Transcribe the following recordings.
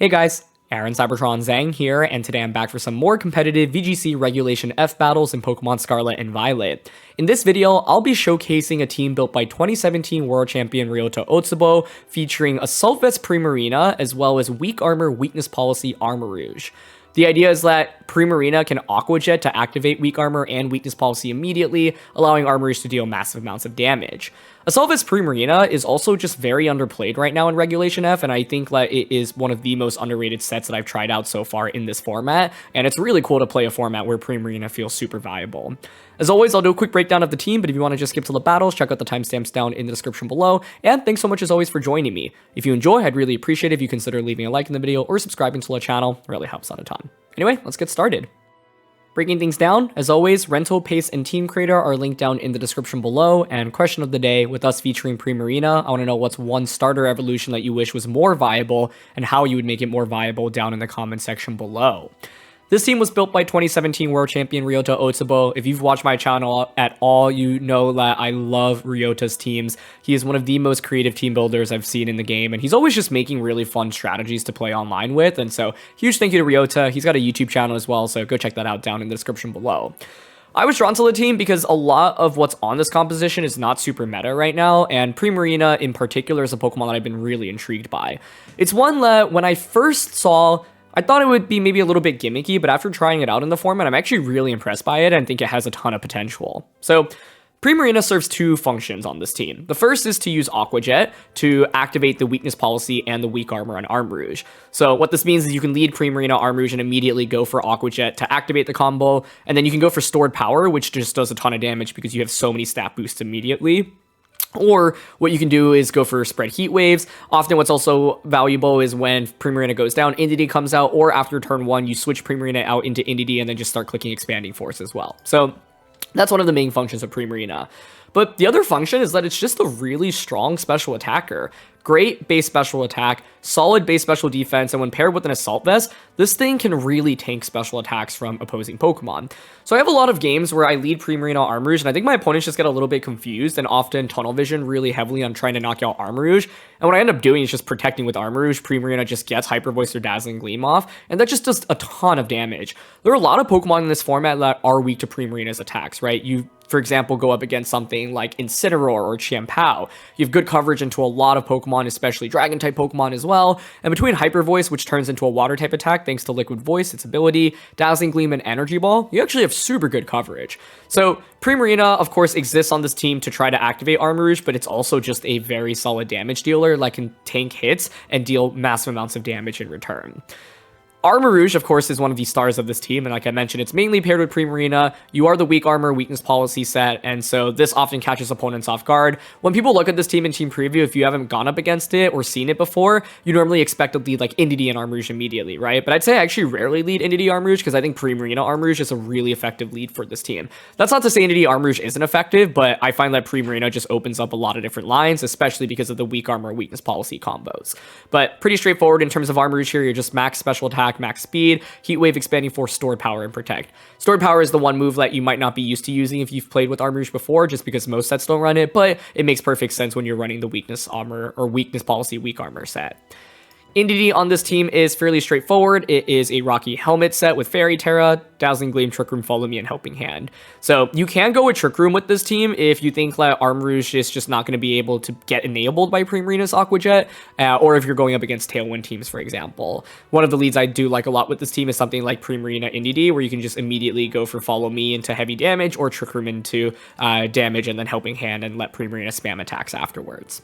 Hey guys, Aaron Cybertron Zhang here, and today I'm back for some more competitive VGC Regulation F battles in Pokemon Scarlet and Violet. In this video, I'll be showcasing a team built by 2017 World Champion Ryota Otsubo, featuring Assault Vest Primarina, as well as Weak Armor Weakness Policy Armarouge. The idea is that Primarina can Aqua Jet to activate Weak Armor and Weakness Policy immediately, allowing Armarouge to deal massive amounts of damage. Assault Vest Primarina is also just very underplayed right now in Regulation F, and I think that it is one of the most underrated sets that I've tried out so far in this format, and it's really cool to play a format where Primarina feels super viable. As always, I'll do a quick breakdown of the team, but if you want to just skip to the battles, check out the timestamps down in the description below, and thanks so much as always for joining me. If you enjoy, I'd really appreciate it if you consider leaving a like in the video or subscribing to the channel. It really helps out a ton. Anyway, let's get started. Breaking things down, as always, rental, pace, and team creator are linked down in the description below, and question of the day, with us featuring Primarina, I want to know what's one starter evolution that you wish was more viable, and how you would make it more viable down in the comment section below. This team was built by 2017 World Champion Ryota Otsubo. If you've watched my channel at all, you know that I love Ryota's teams. He is one of the most creative team builders I've seen in the game, and he's always just making really fun strategies to play online with, and so huge thank you to Ryota. He's got a YouTube channel as well, so go check that out down in the description below. I was drawn to the team because a lot of what's on this composition is not super meta right now, and Primarina in particular is a Pokemon that I've been really intrigued by. It's one that when I first saw, I thought it would be maybe a little bit gimmicky, but after trying it out in the format, I'm actually really impressed by it and think it has a ton of potential. So, Primarina serves two functions on this team. The first is to use Aqua Jet to activate the Weakness Policy and the Weak Armor on Armarouge. So what this means is you can lead Primarina Armarouge and immediately go for Aqua Jet to activate the combo, and then you can go for Stored Power, which just does a ton of damage because you have so many stat boosts immediately. Or what you can do is go for Spread Heat Waves. Often what's also valuable is when Primarina goes down, Indeedee comes out, or after turn 1, you switch Primarina out into Indeedee and then just start clicking Expanding Force as well. So that's one of the main functions of Primarina. But the other function is that it's just a really strong special attacker. Great base special attack, solid base special defense, and when paired with an Assault Vest, this thing can really tank special attacks from opposing Pokemon. So I have a lot of games where I lead Primarina Armarouge, and I think my opponents just get a little bit confused and often tunnel vision really heavily on trying to knock out Armarouge. And what I end up doing is just protecting with Armarouge. Primarina just gets Hyper Voice or Dazzling Gleam off, and that just does a ton of damage. There are a lot of Pokemon in this format that are weak to Primarina's attacks, right? You, for example, go up against something like Incineroar or Chiampao. You have good coverage into a lot of Pokemon, especially Dragon-type Pokemon as well. And between Hyper Voice, which turns into a Water-type attack thanks to Liquid Voice, its ability, Dazzling Gleam, and Energy Ball, you actually have super good coverage. So Primarina, of course, exists on this team to try to activate Armarouge, but it's also just a very solid damage dealer that can tank hits and deal massive amounts of damage in return. Armarouge, of course, is one of the stars of this team, and like I mentioned, it's mainly paired with Primarina. You are the Weak Armor Weakness Policy set, and so this often catches opponents off guard. When people look at this team in Team Preview, if you haven't gone up against it or seen it before, you normally expect to lead like Indeedee and Armarouge immediately, right? But I'd say I actually rarely lead Indeedee Armarouge because I think Primarina Armarouge is a really effective lead for this team. That's not to say Indeedee Armarouge isn't effective, but I find that Primarina just opens up a lot of different lines, especially because of the Weak Armor Weakness Policy combos. But pretty straightforward in terms of Armarouge here. You're just max special attack, max speed, Heat Wave, Expanding Force, Stored Power, and Protect. Stored Power is the one move that you might not be used to using if you've played with Armarouge before, just because most sets don't run it, but it makes perfect sense when you're running the Weakness Armor or Weakness Policy Weak Armor set. Indeedee on this team is fairly straightforward. It is a Rocky Helmet set with Fairy Terra, Dazzling Gleam, Trick Room, Follow Me, and Helping Hand. So you can go with Trick Room with this team if you think that Armarouge is just not going to be able to get enabled by Primarina's Aqua Jet, or if you're going up against Tailwind teams, for example. One of the leads I do like a lot with this team is something like Primarina Indeedee, where you can just immediately go for Follow Me into heavy damage, or Trick Room into damage and then Helping Hand and let Primarina spam attacks afterwards.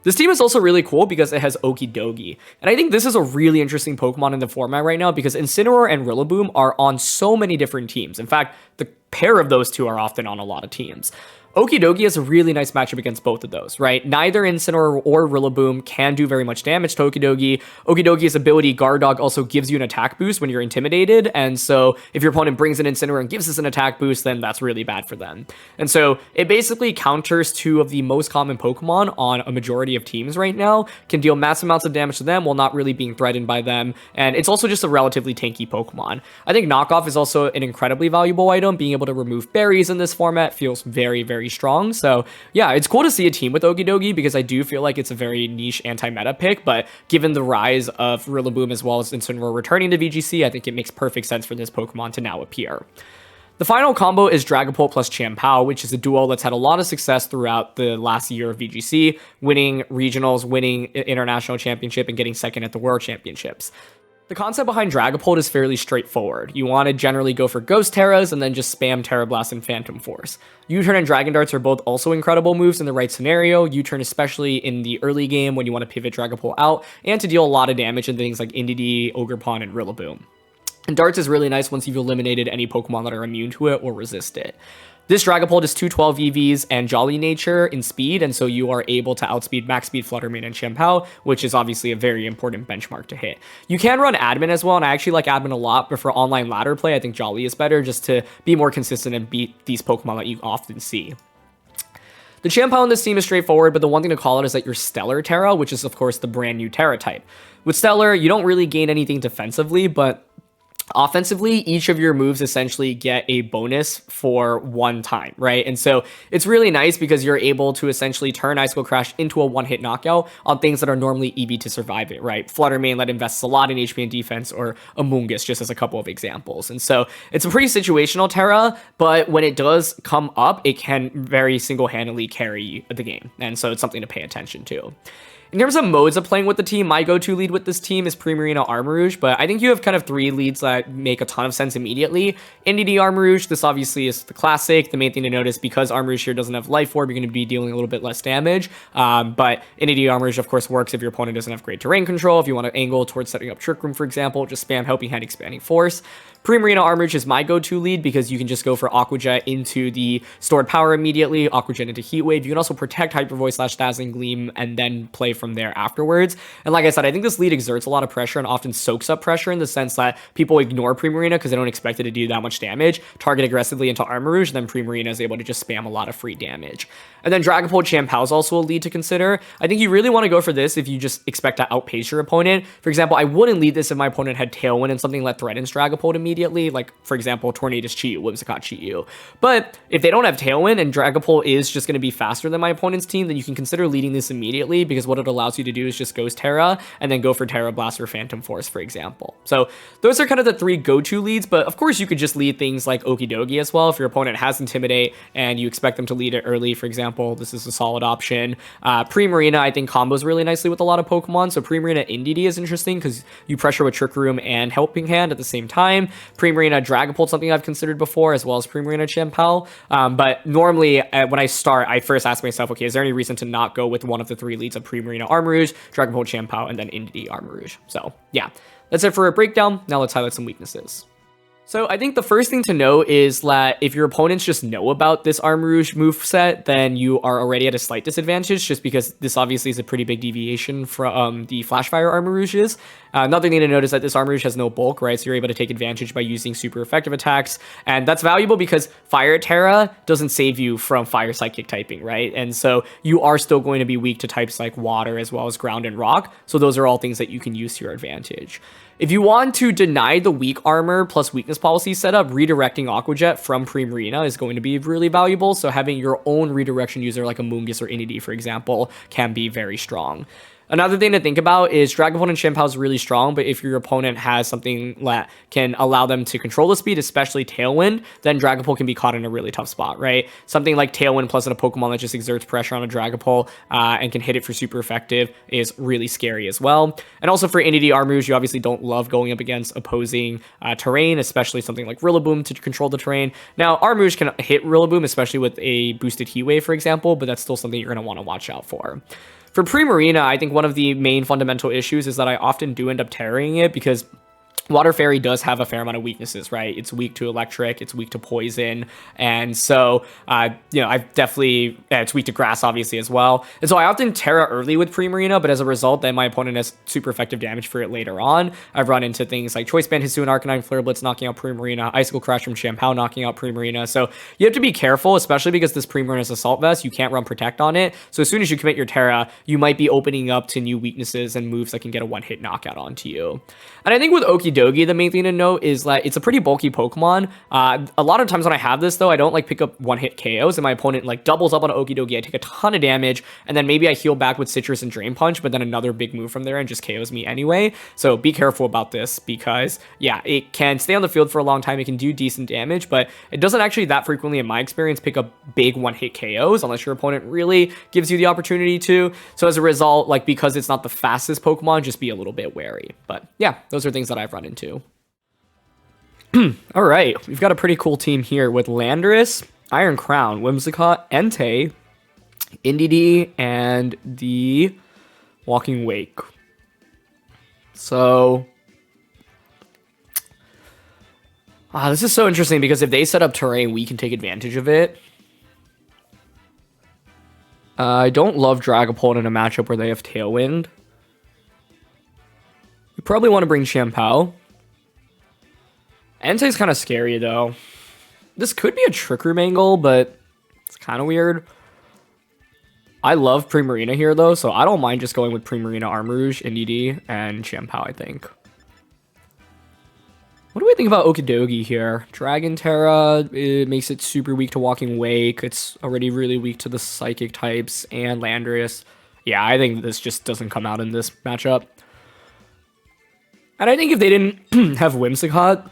This team is also really cool because it has Okidogi, and I think this is a really interesting Pokemon in the format right now because Incineroar and Rillaboom are on so many different teams. In fact, the pair of those two are often on a lot of teams. Okidogi has a really nice matchup against both of those, right? Neither Incineroar or Rillaboom can do very much damage to Okidogi. Okidogi's ability, Guard Dog, also gives you an attack boost when you're intimidated, and so if your opponent brings an Incineroar and gives us an attack boost, then that's really bad for them. And so it basically counters two of the most common Pokemon on a majority of teams right now, can deal massive amounts of damage to them while not really being threatened by them, and it's also just a relatively tanky Pokemon. I think Knockoff is also an incredibly valuable item. Being able to remove berries in this format feels very, very very strong. So yeah, it's cool to see a team with Okidogi because I do feel like it's a very niche anti-meta pick, but given the rise of Rillaboom as well as Incineroar returning to VGC, I think it makes perfect sense for this Pokemon to now appear. The final combo is Dragapult plus Chien-Pao, which is a duo that's had a lot of success throughout the last year of VGC, winning regionals, winning international championship, and getting second at the World Championships. The concept behind Dragapult is fairly straightforward. You want to generally go for Ghost Terras and then just spam Terra Blast and Phantom Force. U-Turn and Dragon Darts are both also incredible moves in the right scenario, U-Turn especially in the early game when you want to pivot Dragapult out, and to deal a lot of damage in things like Indeedee, Ogerpon, and Rillaboom. And Darts is really nice once you've eliminated any Pokemon that are immune to it or resist it. This Dragapult is 212 EVs and Jolly Nature in speed, and so you are able to outspeed Max Speed Fluttermane and Chien-Pao, which is obviously a very important benchmark to hit. You can run Admin as well, and I actually like Admin a lot, but for online ladder play, I think Jolly is better just to be more consistent and beat these Pokemon that you often see. The Chien-Pao in this team is straightforward, but the one thing to call out is that your Stellar Terra, which is of course the brand new Terra type. With Stellar, you don't really gain anything defensively, but offensively, each of your moves essentially get a bonus for one time, right? And so it's really nice because you're able to essentially turn Icicle Crash into a one-hit knockout on things that are normally EV to survive it, right? Fluttermane that invests a lot in HP and defense, or Amoonguss, just as a couple of examples. And so it's a pretty situational Terra, but when it does come up, it can very single-handedly carry the game. And so it's something to pay attention to. In terms of modes of playing with the team, my go-to lead with this team is Primarina Armarouge, but I think you have kind of three leads that make a ton of sense immediately. Indeedee Armarouge, this obviously is the classic. The main thing to notice, because Armarouge here doesn't have Life Orb, you're going to be dealing a little bit less damage, but Indeedee Armarouge, of course, works if your opponent doesn't have great terrain control. If you want to angle towards setting up Trick Room, for example, just spam Helping Hand, Expanding Force. Primarina Armarouge is my go-to lead because you can just go for Aqua Jet into the stored power immediately, Aqua Jet into Heat Wave. You can also protect Hyper Voice / Dazzling Gleam and then play from there afterwards. And like I said, I think this lead exerts a lot of pressure and often soaks up pressure in the sense that people ignore Primarina because they don't expect it to do that much damage, target aggressively into Armarouge, and then Primarina is able to just spam a lot of free damage. And then Dragapult Chien-Pao is also a lead to consider. I think you really want to go for this if you just expect to outpace your opponent. For example, I wouldn't lead this if my opponent had Tailwind and something that threatens Dragapult immediately, like for example, Tornadus cheat you, Whimsicott cheat you. But if they don't have Tailwind and Dragapult is just going to be faster than my opponent's team, then you can consider leading this immediately, because what it allows you to do is just Ghost Terra and then go for Terra Blast or Phantom Force, for example. So those are kind of the three go-to leads, but of course you could just lead things like Okidogi as well. If your opponent has Intimidate and you expect them to lead it early, for example, this is a solid option. Primarina, I think, combos really nicely with a lot of Pokemon. So Primarina Indeedee is interesting because you pressure with Trick Room and Helping Hand at the same time. Primarina Dragapult, something I've considered before, as well as Primarina Chien-Pao. But normally when I start, I first ask myself, okay, is there any reason to not go with one of the three leads of Primarina Armarouge, Dragapult Chien-Pao, and then Indeedee Armarouge? So yeah, that's it for a breakdown. Now let's highlight some weaknesses. So I think the first thing to know is that if your opponents just know about this Armarouge moveset, then you are already at a slight disadvantage, just because this obviously is a pretty big deviation from the Flashfire Armarouges. Another thing to note is that this Armarouge has no bulk, right? So you're able to take advantage by using super effective attacks, and that's valuable because Fire Terra doesn't save you from Fire Psychic typing, right? And so you are still going to be weak to types like Water as well as Ground and Rock, so those are all things that you can use to your advantage. If you want to deny the weak armor plus weakness policy setup, redirecting Aqua Jet from Primarina is going to be really valuable. So having your own redirection user like Amoonguss or Indeedee, for example, can be very strong. Another thing to think about is Dragapult and Chien-Pao is really strong, but if your opponent has something that can allow them to control the speed, especially Tailwind, then Dragapult can be caught in a really tough spot, right? Something like Tailwind plus a Pokemon that just exerts pressure on a Dragapult and can hit it for super effective is really scary as well. And also for Indeedee Armarouge, you obviously don't love going up against opposing terrain, especially something like Rillaboom to control the terrain. Now, Armarouge can hit Rillaboom, especially with a boosted Heat Wave, for example, but that's still something you're going to want to watch out for. For Primarina, I think one of the main fundamental issues is that I often do end up tearing it because Water Fairy does have a fair amount of weaknesses, right? It's weak to electric, it's weak to poison, and so, I've definitely, it's weak to grass, obviously, as well. And so I often Terra early with Primarina, but as a result, then my opponent has super effective damage for it later on. I've run into things like Choice Band, Hisuian Arcanine, Flare Blitz knocking out Primarina, Icicle Crash from Chien-Pao knocking out Primarina. So you have to be careful, especially because this Primarina is Assault Vest. You can't run Protect on it. So as soon as you commit your Terra, you might be opening up to new weaknesses and moves that can get a one-hit knockout onto you. And I think with Okidogi, Okidogi, the main thing to note is that it's a pretty bulky Pokemon. A lot of times when I have this, though, I don't like pick up one-hit KOs, and my opponent like doubles up on Okidogi. I take a ton of damage, and then maybe I heal back with Citrus and Drain Punch, but then another big move from there and just KOs me anyway. So be careful about this because, yeah, it can stay on the field for a long time. It can do decent damage, but it doesn't actually that frequently, in my experience, pick up big one-hit KOs unless your opponent really gives you the opportunity to. So as a result, like, because it's not the fastest Pokemon, just be a little bit wary. But yeah, those are things that I've run into. All right, we've got a pretty cool team here with Landorus, Iron Crown, Whimsicott, Entei, Indeedee, and the Walking Wake. So, this is so interesting because if they set up terrain, we can take advantage of it. I don't love Dragapult in a matchup where they have Tailwind. You probably want to bring Shampoo. Entei's kind of scary, though. This could be a Trick Room angle, but it's kind of weird. I love Primarina here, though, so I don't mind just going with Primarina, Armarouge, Indeedee, and Shampoo, I think. What do I think about Okidogi here? Dragon Terra, it makes it super weak to Walking Wake. It's already really weak to the Psychic types and Landorus. Yeah, I think this just doesn't come out in this matchup. And I think if they didn't have Whimsicott,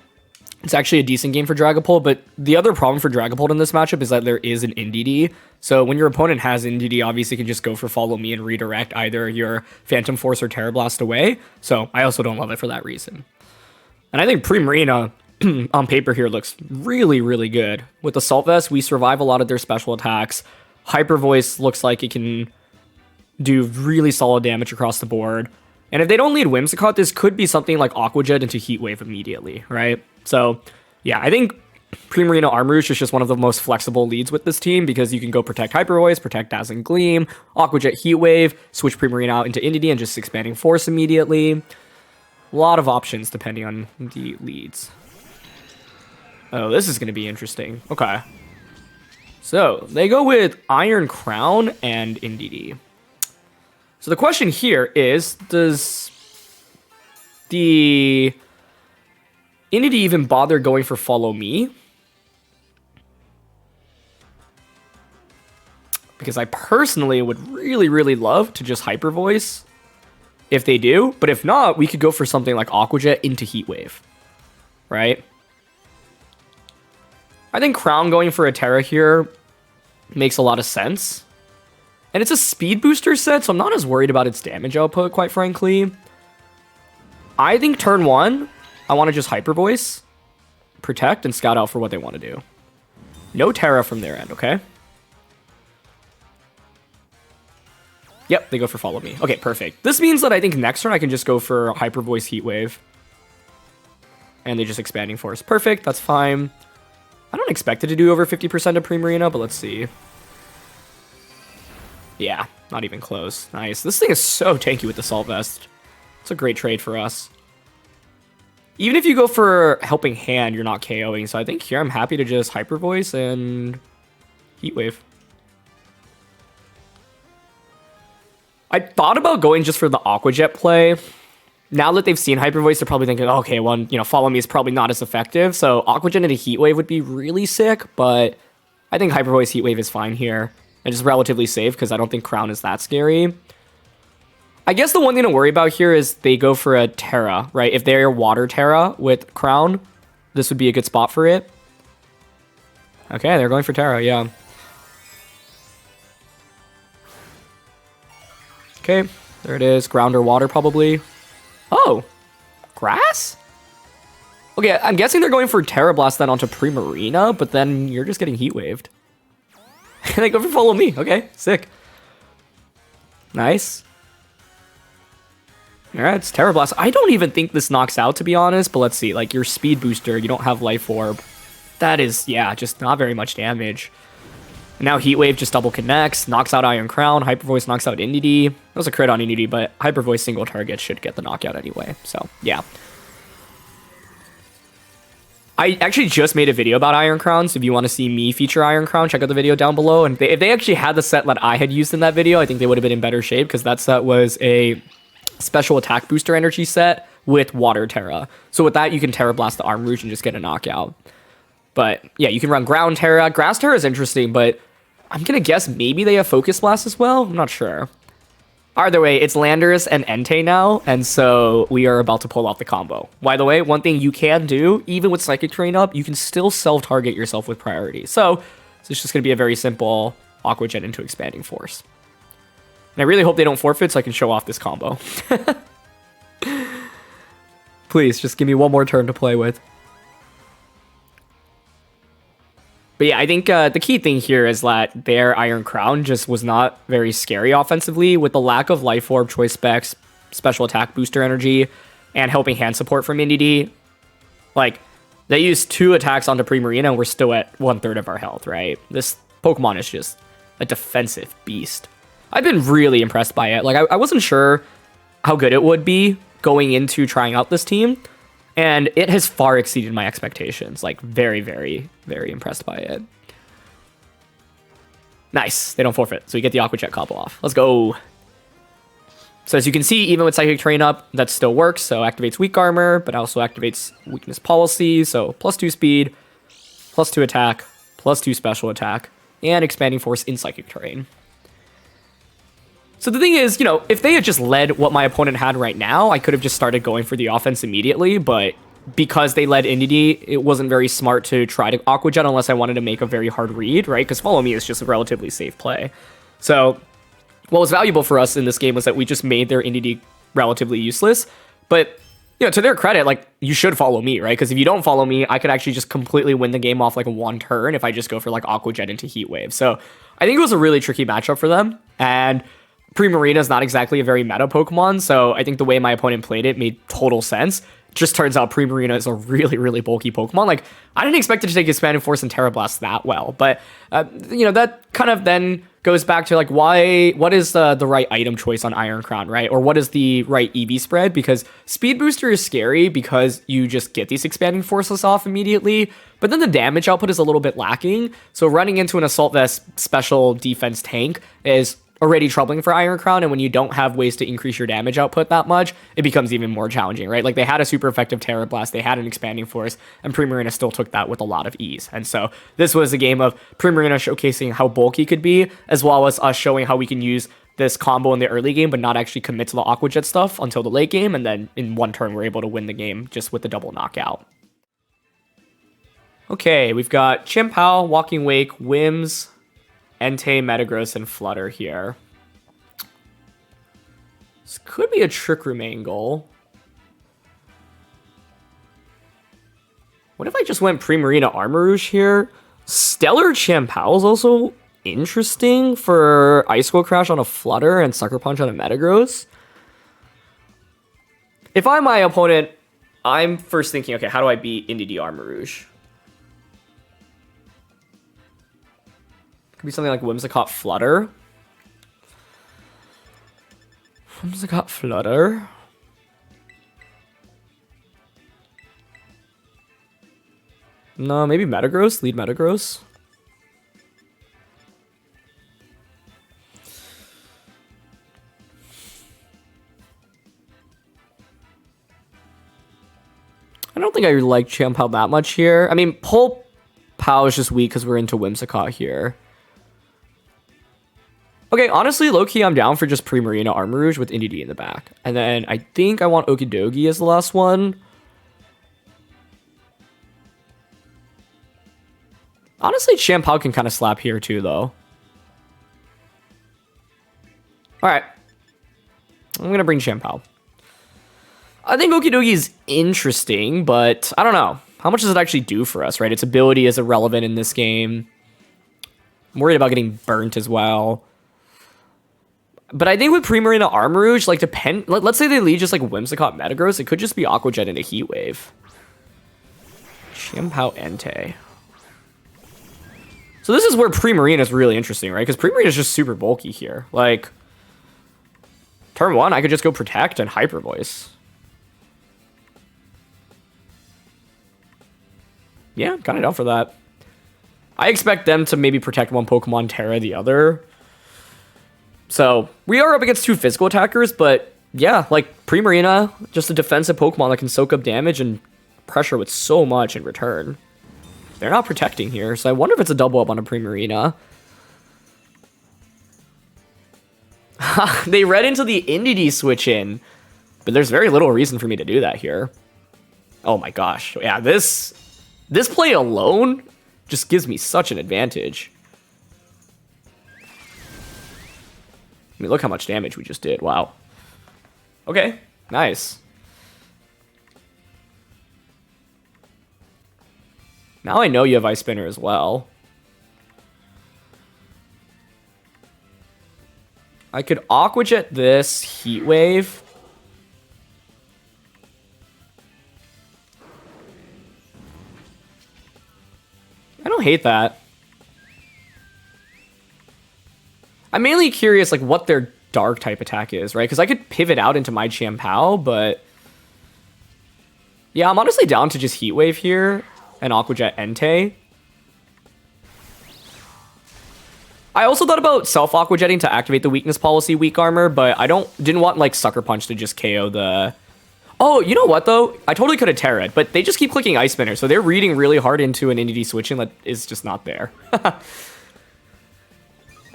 it's actually a decent game for Dragapult, but the other problem for Dragapult in this matchup is that there is an Indeedee. So when your opponent has Indeedee, obviously you can just go for Follow Me and redirect either your Phantom Force or Terra Blast away. So I also don't love it for that reason. And I think Primarina on paper here looks really, really good. With Assault Vest, we survive a lot of their special attacks. Hyper Voice looks like it can do really solid damage across the board. And if they don't lead Whimsicott, this could be something like Aqua Jet into Heat Wave immediately, right? So, yeah, I think Primarina Armarouge is just one of the most flexible leads with this team because you can go protect Hyper Voice, protect Dazzling Gleam, Aqua Jet Heat Wave, switch Primarina out into Indeedee and just expanding Force immediately. A lot of options depending on the leads. Oh, this is going to be interesting. Okay. So, they go with Iron Crown and Indeedee. So the question here is, does the Indeedee even bother going for Follow Me? Because I personally would really, really love to just Hyper Voice if they do. But if not, we could go for something like Aqua Jet into Heat Wave, right? I think Crown going for a Terra here makes a lot of sense. And it's a speed booster set, so I'm not as worried about its damage output, quite frankly. I think turn one, I want to just Hyper Voice, protect, and scout out for what they want to do. No Terra from their end, okay? Yep, they go for Follow Me. Okay, perfect. This means that I think next turn I can just go for Hyper Voice Heat Wave. And they just Expanding Force. Perfect, that's fine. I don't expect it to do over 50% of Primarina, but let's see. Yeah, not even close. Nice. This thing is so tanky with the Assault Vest. It's a great trade for us. Even if you go for Helping Hand, you're not KOing. So I think here I'm happy to just Hyper Voice and Heat Wave. I thought about going just for the Aqua Jet play. Now that they've seen Hyper Voice, they're probably thinking, okay, well, you know, Follow Me is probably not as effective. So Aqua Jet into Heat Wave would be really sick, but I think Hyper Voice Heat Wave is fine here. And just relatively safe because I don't think Crown is that scary. I guess the one thing to worry about here is they go for a Terra, right? If they're Water Terra with Crown, this would be a good spot for it. Okay, they're going for Terra, yeah. Okay, there it is. Ground or Water, probably. Oh, Grass? Okay, I'm guessing they're going for Terra Blast then onto Primarina, but then you're just getting Heat Waved. And they go for Follow Me. Okay, sick. Nice. Alright, it's Terra Blast. I don't even think this knocks out, to be honest, but let's see. Like, your Speed Booster, you don't have Life Orb. That is, yeah, just not very much damage. And now Heat Wave just double connects, knocks out Iron Crown, Hyper Voice knocks out Indeedee. That was a crit on Indeedee, but Hyper Voice single target should get the knockout anyway. So, yeah. I actually just made a video about Iron Crown, so if you want to see me feature Iron Crown, check out the video down below. And if they actually had the set that I had used in that video, I think they would have been in better shape, because that set was a special attack booster energy set with Water Terra. So with that, you can Terra Blast the Armarouge and just get a knockout. But yeah, you can run Ground Terra. Grass Terra is interesting, but I'm going to guess maybe they have Focus Blast as well. I'm not sure. Either way, it's Landorus and Entei now, and so we are about to pull off the combo. By the way, one thing you can do, even with Psychic Terrain up, you can still self-target yourself with priority. So it's just going to be a very simple Aqua Jet into Expanding Force. And I really hope they don't forfeit so I can show off this combo. Please, just give me one more turn to play with. But yeah, I think the key thing here is that their Iron Crown just was not very scary offensively with the lack of Life Orb, Choice Specs, Special Attack Booster Energy, and Helping Hand support from Indeedee. Like, they used 2 attacks onto Primarina and we're still at 1/3 of our health, right? This Pokemon is just a defensive beast. I've been really impressed by it. Like, I wasn't sure how good it would be going into trying out this team. And it has far exceeded my expectations. Like, very, very, very impressed by it. Nice. They don't forfeit. So we get the Aqua Jet combo off. Let's go. So as you can see, even with Psychic Terrain up, that still works. So activates Weak Armor, but also activates Weakness Policy. So +2 speed, +2 attack, +2 special attack, and Expanding Force in Psychic Terrain. So the thing is, you know, if they had just led what my opponent had right now, I could have just started going for the offense immediately, but because they led Indeedee, it wasn't very smart to try to Aqua Jet unless I wanted to make a very hard read, right? Because Follow Me is just a relatively safe play. So what was valuable for us in this game was that we just made their Indeedee relatively useless. But, you know, to their credit, like, you should follow me, right? Because if you don't follow me, I could actually just completely win the game off like one turn if I just go for like Aqua Jet into Heat Wave. So I think it was a really tricky matchup for them. And Primarina is not exactly a very meta Pokemon, so I think the way my opponent played it made total sense. Just turns out Primarina is a really, really bulky Pokemon. Like, I didn't expect it to take Expanding Force and Terra Blast that well, but, you know, that kind of then goes back to, like, what is the right item choice on Iron Crown, right? Or what is the right EV spread? Because Speed Booster is scary because you just get these Expanding Forces off immediately, but then the damage output is a little bit lacking, so running into an Assault Vest special defense tank is already troubling for Iron Crown, and when you don't have ways to increase your damage output that much, it becomes even more challenging, right? Like, they had a super effective Terra Blast, they had an Expanding Force, and Primarina still took that with a lot of ease. And so this was a game of Primarina showcasing how bulky could be, as well as us showing how we can use this combo in the early game, but not actually commit to the Aqua Jet stuff until the late game, and then in one turn we're able to win the game just with the double knockout. Okay, we've got Chien-Pao, Walking Wake, Whims, Entei, Metagross, and Flutter here. This could be a Trick Room angle. What if I just went Primarina Armarouge here? Stellar Chien-Pao is also interesting for Ice Cold Crash on a Flutter and Sucker Punch on a Metagross. If I'm my opponent, I'm first thinking, okay, how do I beat Indeedee Armarouge? Could be something like Whimsicott Flutter. Whimsicott Flutter. No, maybe Metagross. Lead Metagross. I don't think I like Chien-Pao that much here. I mean, Pulp Pow is just weak because we're into Whimsicott here. Okay, honestly, low-key, I'm down for just Primarina Armarouge with Indeedee in the back. And then I think I want Okidogi as the last one. Honestly, Chien-Pao can kind of slap here too, though. Alright. I'm going to bring Chien-Pao. I think Okidogi is interesting, but I don't know. How much does it actually do for us, right? Its ability is irrelevant in this game. I'm worried about getting burnt as well. But I think with Primarina Armarouge, like, let's say they lead just like Whimsicott Metagross, it could just be Aqua Jet into Heat Wave. Chien-Pao Entei. So this is where Primarina is really interesting, right? Because Primarina is just super bulky here. Like, turn one, I could just go Protect and Hyper Voice. Yeah, I'm kind of down for that. I expect them to maybe protect one Pokemon, Terra the other. So, we are up against two physical attackers, but yeah, like Primarina, just a defensive Pokemon that can soak up damage and pressure with so much in return. They're not protecting here, so I wonder if it's a double up on a Primarina. They read into the Indeedee switch in, but there's very little reason for me to do that here. Oh my gosh. Yeah, this play alone just gives me such an advantage. I mean, look how much damage we just did. Wow. Okay, nice. Now I know you have Ice Spinner as well. I could Aqua Jet this, Heat Wave. I don't hate that. I'm mainly curious, like, what their dark type attack is, right? Because I could pivot out into my Chien-Pao, but yeah, I'm honestly down to just Heat Wave here and Aqua Jet Entei. I also thought about self Aqua Jetting to activate the weakness policy weak armor, but I didn't want like Sucker Punch to just KO the. Oh, you know what though? I totally could have Terra'd, but they just keep clicking Ice Spinner, so they're reading really hard into an Indeedee switching that is just not there.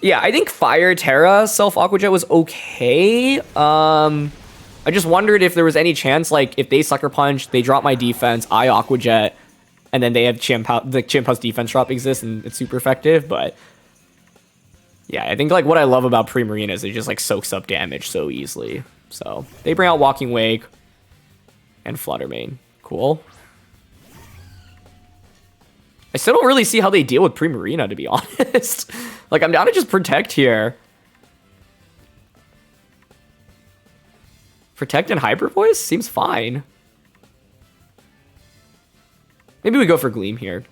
Yeah, I think Fire Terra self Aqua Jet was okay. I just wondered if there was any chance, like, if they Sucker Punch, they drop my defense, I Aqua Jet, and then they have Chien-Pao, the Chien-Pao's defense drop exists, and it's super effective, but yeah, I think, like, what I love about Primarina is it just, like, soaks up damage so easily. So, they bring out Walking Wake and Flutter Mane. Cool. I still don't really see how they deal with Primarina, to be honest. Like, I'm down to just Protect here. Protect and Hyper Voice seems fine. Maybe we go for Gleam here.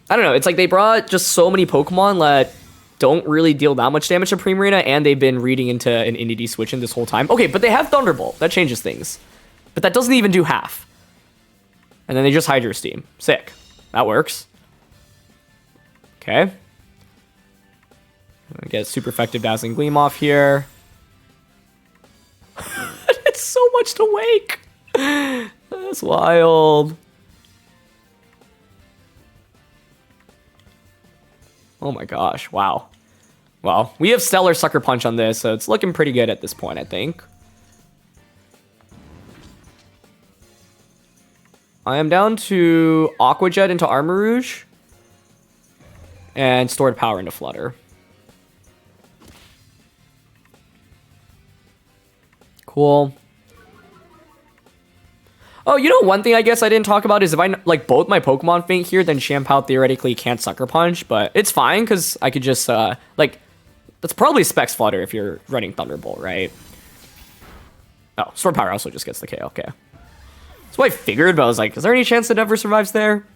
I don't know. It's like they brought just so many Pokemon that don't really deal that much damage to Primarina, and they've been reading into an Indeedee switch in this whole time. Okay, but they have Thunderbolt. That changes things. But that doesn't even do half. And then they just Hydro Steam. Sick. That works. Okay. Get super effective Dazzling Gleam off here. It's so much to wake. That's wild. Oh my gosh. Wow. Well, we have Stellar Sucker Punch on this, so it's looking pretty good at this point, I think. I am down to Aqua Jet into Armarouge and Stored Power into Flutter. Cool. Oh, you know, one thing I guess I didn't talk about is if I, like, both my Pokemon faint here, then Chien-Pao theoretically can't Sucker Punch, but it's fine because I could just, like, that's probably Specs Flutter if you're running Thunderbolt, right? Oh, Stored Power also just gets the KO, okay. That's what I figured, but I was like, is there any chance it ever survives there?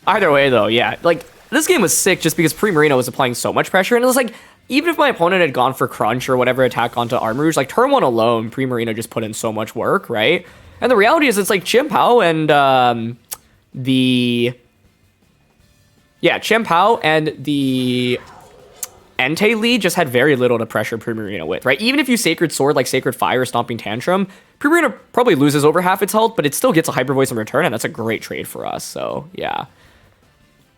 Either way, though, yeah. Like, this game was sick just because Primarina was applying so much pressure, and it was like, even if my opponent had gone for Crunch or whatever attack onto Armarouge, like, turn one alone, Primarina just put in so much work, right? And the reality is it's like Chien-Pao and Chien-Pao and the Entei lead just had very little to pressure Primarina with, right? Even if you Sacred Sword, like Sacred Fire or Stomping Tantrum, Primarina probably loses over half its health, but it still gets a Hyper Voice in return, and that's a great trade for us. So, yeah.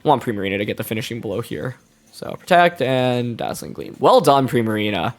I want Primarina to get the finishing blow here. So, Protect and Dazzling Gleam. Well done, Primarina.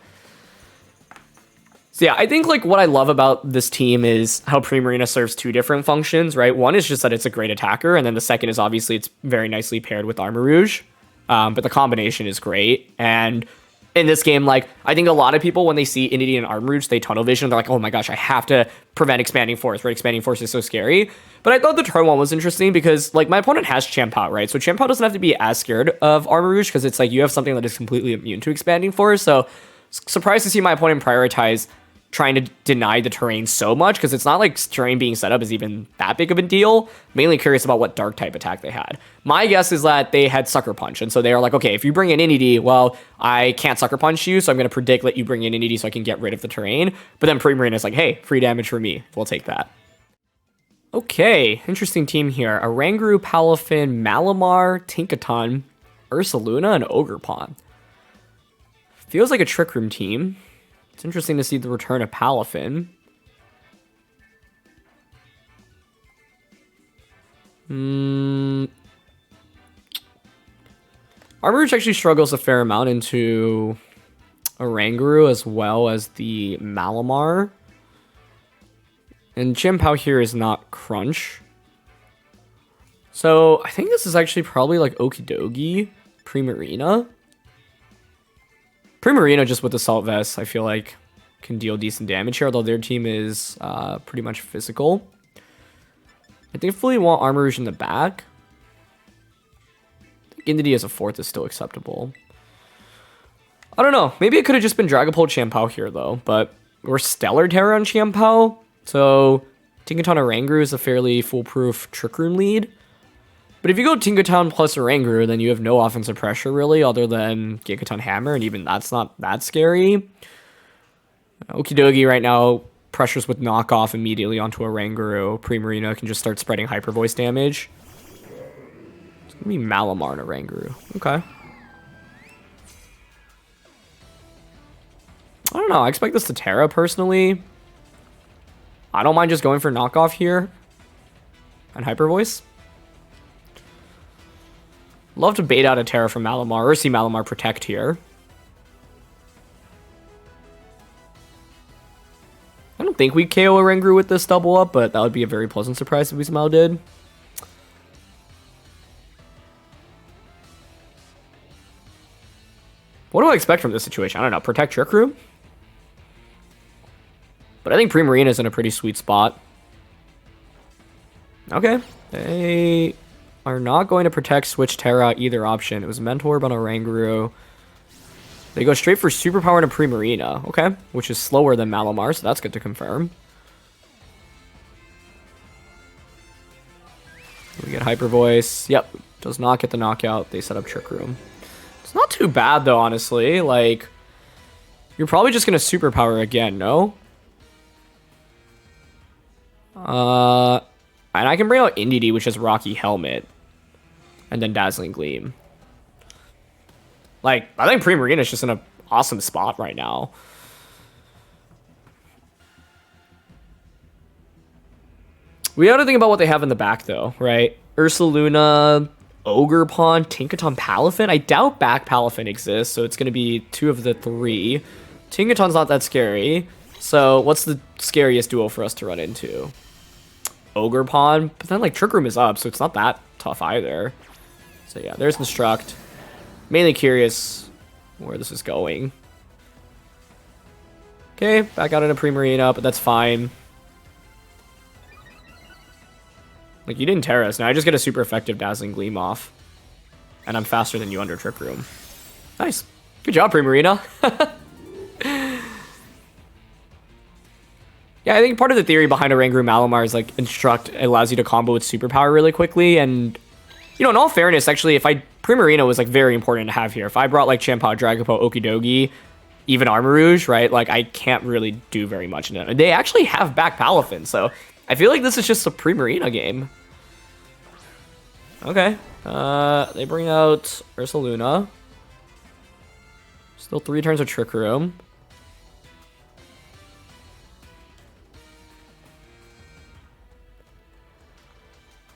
So, yeah, I think, like, what I love about this team is how Primarina serves two different functions, right? One is just that it's a great attacker, and then the second is obviously it's very nicely paired with Armarouge. But the combination is great, and in this game, like, I think a lot of people, when they see Indeedee and Armarouge, they tunnel vision. They're like, oh my gosh, I have to prevent Expanding Force, right? Expanding Force is so scary. But I thought the turn one was interesting because, like, my opponent has Chien-Pao, right? So Chien-Pao doesn't have to be as scared of Armarouge because it's like you have something that is completely immune to Expanding Force. So surprised to see my opponent prioritize trying to deny the terrain so much because it's not like terrain being set up is even that big of a deal. Mainly curious about what dark type attack they had. My guess is that they had Sucker Punch, and so they are like, okay, if you bring in Indeedee, well, I can't Sucker Punch you, so I'm going to predict that you bring in Indeedee so I can get rid of the terrain. But then Primarina is like, hey, free damage for me. We'll take that. Okay, interesting team here. Oranguru, Palafin, Malamar, Tinkaton, Ursaluna, and Ogerpon. Feels like a Trick Room team. It's interesting to see the return of Palafin. Armarouge actually struggles a fair amount into Oranguru as well as the Malamar. And Chien-Pao here is not Crunch. So I think this is actually probably like Okidogi, Primarina. Primarina just with Assault Vest, I feel like can deal decent damage here, although their team is pretty much physical. I definitely want Armarouge in the back. I think Indity as a 4th is still acceptable. I don't know. Maybe it could have just been Dragapult Chien-Pao here, though. But we're Stellar Terra on Chien-Pao. So Tinkaton Oranguru is a fairly foolproof Trick Room lead. But if you go Tinkaton plus Oranguru, then you have no offensive pressure, really, other than Gigaton Hammer. And even that's not that scary. Okidogi right now pressures with knockoff immediately onto Oranguru. Primarina can just start spreading Hyper Voice damage. It's going to be Malamar and Oranguru. Okay. I don't know. I expect this to Terra, personally. I don't mind just going for knockoff here. And Hyper Voice. Love to bait out a Terra from Malamar, or see Malamar protect here. I don't think we'd KO Oranguru with this double up, but that would be a very pleasant surprise if we somehow did. What do I expect from this situation? I don't know. Protect Trick Room? But I think Primarina is in a pretty sweet spot. Okay. They are not going to protect Switch Terra either option. It was Mentor on Oranguru. They go straight for Superpower and a Primarina. Okay. Which is slower than Malamar, so that's good to confirm. We get Hyper Voice. Yep. Does not get the knockout. They set up Trick Room. It's not too bad, though, honestly. Like, you're probably just going to Superpower again, no? And I can bring out Indity, which is Rocky Helmet. And then Dazzling Gleam. Like, I think Primarina is just in an awesome spot right now. We got to think about what they have in the back, though, right? Ursaluna, Ogerpon, Tinkaton, Palafin. I doubt back Palafin exists, so it's going to be 2 of the 3. Tinkaton's not that scary. So what's the scariest duo for us to run into? Ogerpon, but then like Trick Room is up, so it's not that tough either. So yeah, there's Instruct. Mainly curious where this is going. Okay, back out into Primarina, but that's fine. Like, you didn't tear us. Now I just get a super effective Dazzling Gleam off. And I'm faster than you under Trick Room. Nice. Good job, Primarina. Yeah, I think part of the theory behind Oranguru Malamar is, like, Instruct allows you to combo with Superpower really quickly, and, you know, in all fairness, actually, if Primarina was, like, very important to have here. If I brought, like, Chien-Pao, Dragapult, Okidogi, even Armarouge, right, like, I can't really do very much in it. They actually have back Palafin, so I feel like this is just a Primarina game. Okay, they bring out Ursaluna. Still 3 turns of Trick Room.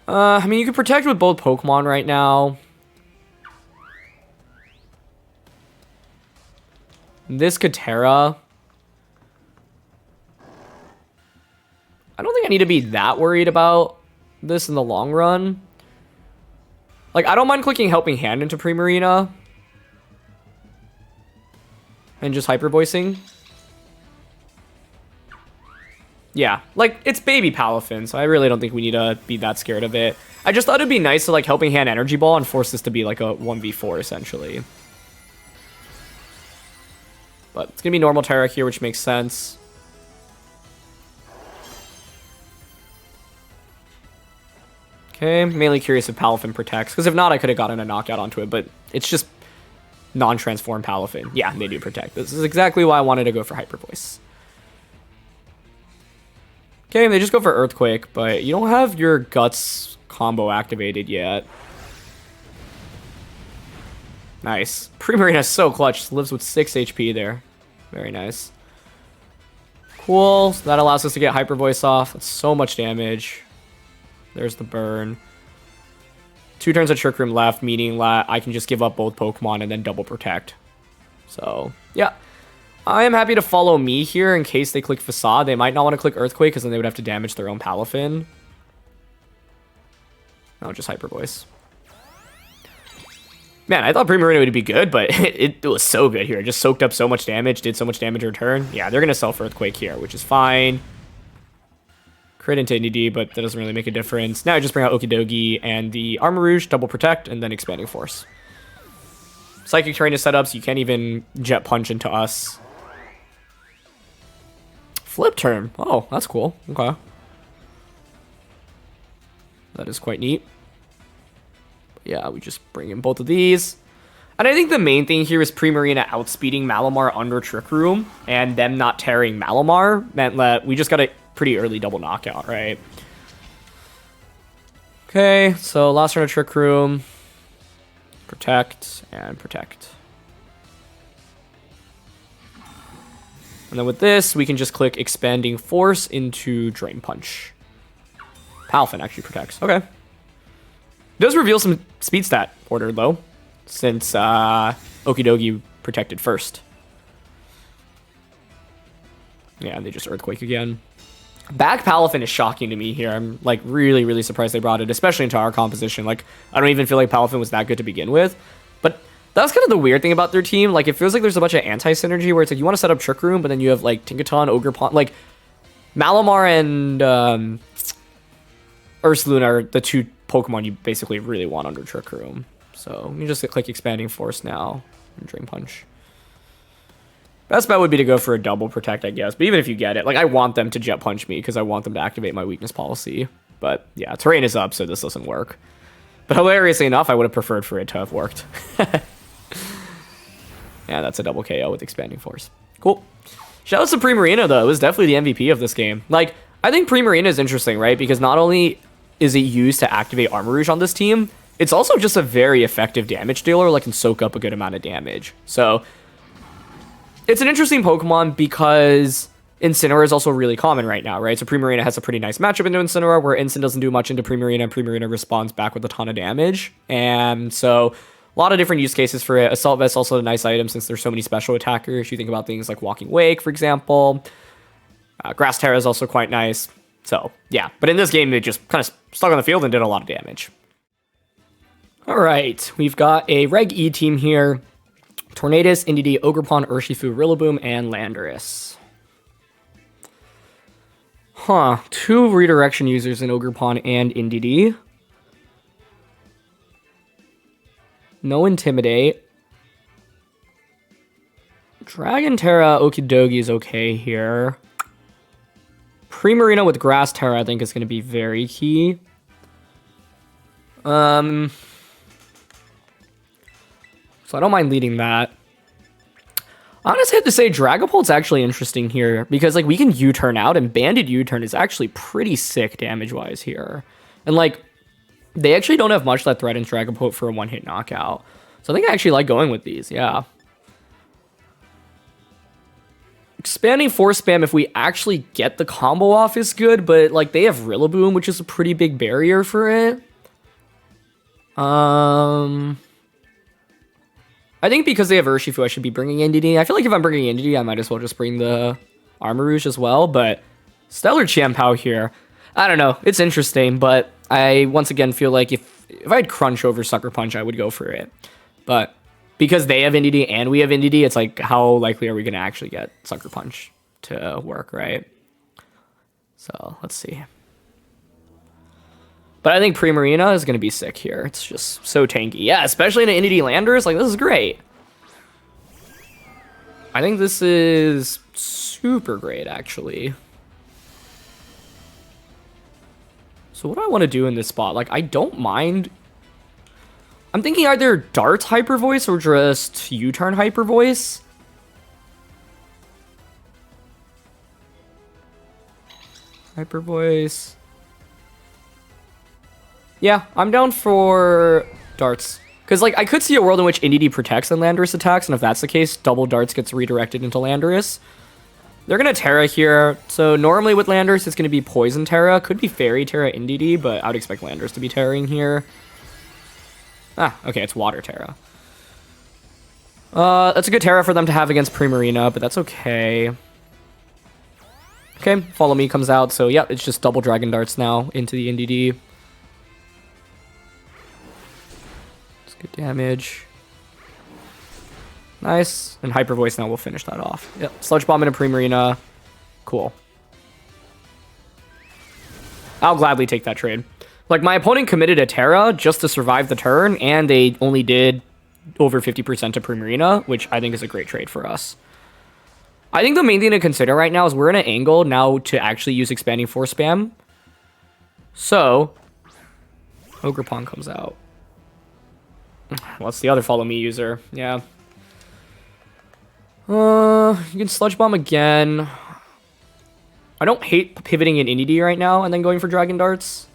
I mean, you can protect with both Pokemon right now. This Katera. I don't think I need to be that worried about this in the long run. Like, I don't mind clicking Helping Hand into Primarina. And just Hyper Voicing. Yeah, like, it's baby Palafin, so I really don't think we need to be that scared of it. I just thought it'd be nice to, like, Helping Hand Energy Ball and force this to be, like, a 1v4, essentially. But it's gonna be normal Terra here, which makes sense. Okay, mainly curious if Palafin protects, because if not, I could have gotten a knockout onto it, but it's just non-transformed Palafin. Yeah, they do protect. This is exactly why I wanted to go for Hyper Voice. Okay, they just go for Earthquake, but you don't have your Guts combo activated yet. Nice. Primarina is so clutch. Lives with 6 HP there. Very nice. Cool. So that allows us to get Hyper Voice off. That's so much damage. There's the burn. 2 turns of Trick Room left, meaning that I can just give up both Pokemon and then double protect. So, yeah. I am happy to follow me here in case they click Facade. They might not want to click Earthquake because then they would have to damage their own Palafin. No, just Hyper Voice. Man, I thought Primarina would be good, but it was so good here. It just soaked up so much damage, did so much damage in return. Yeah, they're going to self-Earthquake here, which is fine. Crit into NDD, but that doesn't really make a difference. Now I just bring out Okidogi and the Armarouge, double protect, and then Expanding Force. Psychic Terrain is set up, so you can't even Jet Punch into us. Flip turn. Oh, that's cool. Okay. That is quite neat. Yeah, we just bring in both of these. And I think the main thing here is Primarina outspeeding Malamar under Trick Room, and them not tearing Malamar meant that we just got a pretty early double knockout, right? Okay, so last turn of Trick Room. Protect and protect. And then with this, we can just click Expanding Force into Drain Punch. Palafin actually protects. Okay. Does reveal some speed stat order, though, since Okidogi protected first. Yeah, and they just Earthquake again. Back Palafin is shocking to me here. I'm, like, really, really surprised they brought it, especially into our composition. Like, I don't even feel like Palafin was that good to begin with. But that's kind of the weird thing about their team. Like, it feels like there's a bunch of anti-synergy where it's like, you want to set up Trick Room, but then you have, like, Tinkaton, Ogerpon. Like, Malamar and Ursaluna are the 2 Pokemon you basically really want under Trick Room. So, you just click Expanding Force now and Drain Punch. Best bet would be to go for a double protect, I guess. But even if you get it, like, I want them to Jet Punch me because I want them to activate my weakness policy. But yeah, terrain is up, so this doesn't work. But hilariously enough, I would have preferred for it to have worked. Yeah, that's a double KO with Expanding Force. Cool. Shout out to Primarina, though. It was definitely the MVP of this game. Like, I think Primarina is interesting, right? Because not only is it used to activate Armarouge on this team, it's also just a very effective damage dealer, like, can soak up a good amount of damage. So it's an interesting Pokemon because Incineroar is also really common right now, right? So Primarina has a pretty nice matchup into Incineroar where Incin doesn't do much into Primarina, and Primarina responds back with a ton of damage. And so a lot of different use cases for it. Assault Vest is also a nice item since there's so many special attackers. You think about things like Walking Wake, for example. Grass Terra is also quite nice. So, yeah. But in this game, they just kind of stuck on the field and did a lot of damage. All right. We've got a Reg E team here. Tornadus, Indeedee, Ogerpon, Urshifu, Rillaboom, and Landorus. Huh. 2 redirection users in Ogerpon and Indeedee. No Intimidate. Dragon Terra, Okidogi is okay here. Primarina with Grass Terra I think is going to be very key. So I don't mind leading that. I honestly have to say Dragapult's actually interesting here because like we can U-turn out and Banded U-turn is actually pretty sick damage-wise here. And like they actually don't have much that threatens Dragapult for a one-hit knockout. So I think I actually like going with these, yeah. Expanding Force Spam if we actually get the combo off is good, but like they have Rillaboom, which is a pretty big barrier for it. I think because they have Urshifu, I should be bringing Indeedee. I feel like if I'm bringing Indeedee, I might as well just bring the Armarouge as well, but Stellar Chiampao here. I don't know. It's interesting, but I once again feel like if I had Crunch over Sucker Punch, I would go for it. But because they have Indeedee and we have Indeedee, it's like, how likely are we going to actually get Sucker Punch to work, right? So, let's see. But I think Primarina is going to be sick here. It's just so tanky. Yeah, especially in an Indeedee Landorus. Like, this is great. I think this is super great, actually. So what do I want to do in this spot? Like, I don't mind. I'm thinking either Darts Hyper Voice or just U-turn Hyper Voice. Hyper Voice. Yeah, I'm down for Darts. Because, like, I could see a world in which NDD protects and Landorus attacks, and if that's the case, double darts gets redirected into Landorus. They're going to Terra here, so normally with Landorus, it's going to be Poison Terra. Could be Fairy Terra NDD, but I would expect Landorus to be Terraing here. Ah, okay, it's Water Terra. That's a good Terra for them to have against Primarina, but that's okay. Okay, Follow Me comes out, so yeah, it's just double Dragon Darts now into the NDD. It's good damage. Nice. And Hyper Voice now will finish that off. Yep, Sludge Bomb into Primarina. Cool. I'll gladly take that trade. Like, my opponent committed a Terra just to survive the turn, and they only did over 50% to Primarina, which I think is a great trade for us. I think the main thing to consider right now is we're in an angle now to actually use Expanding Force spam. So, Ogre Pawn comes out. What's the other Follow Me user? Yeah. You can Sludge Bomb again. I don't hate pivoting in NDD right now and then going for Dragon Darts.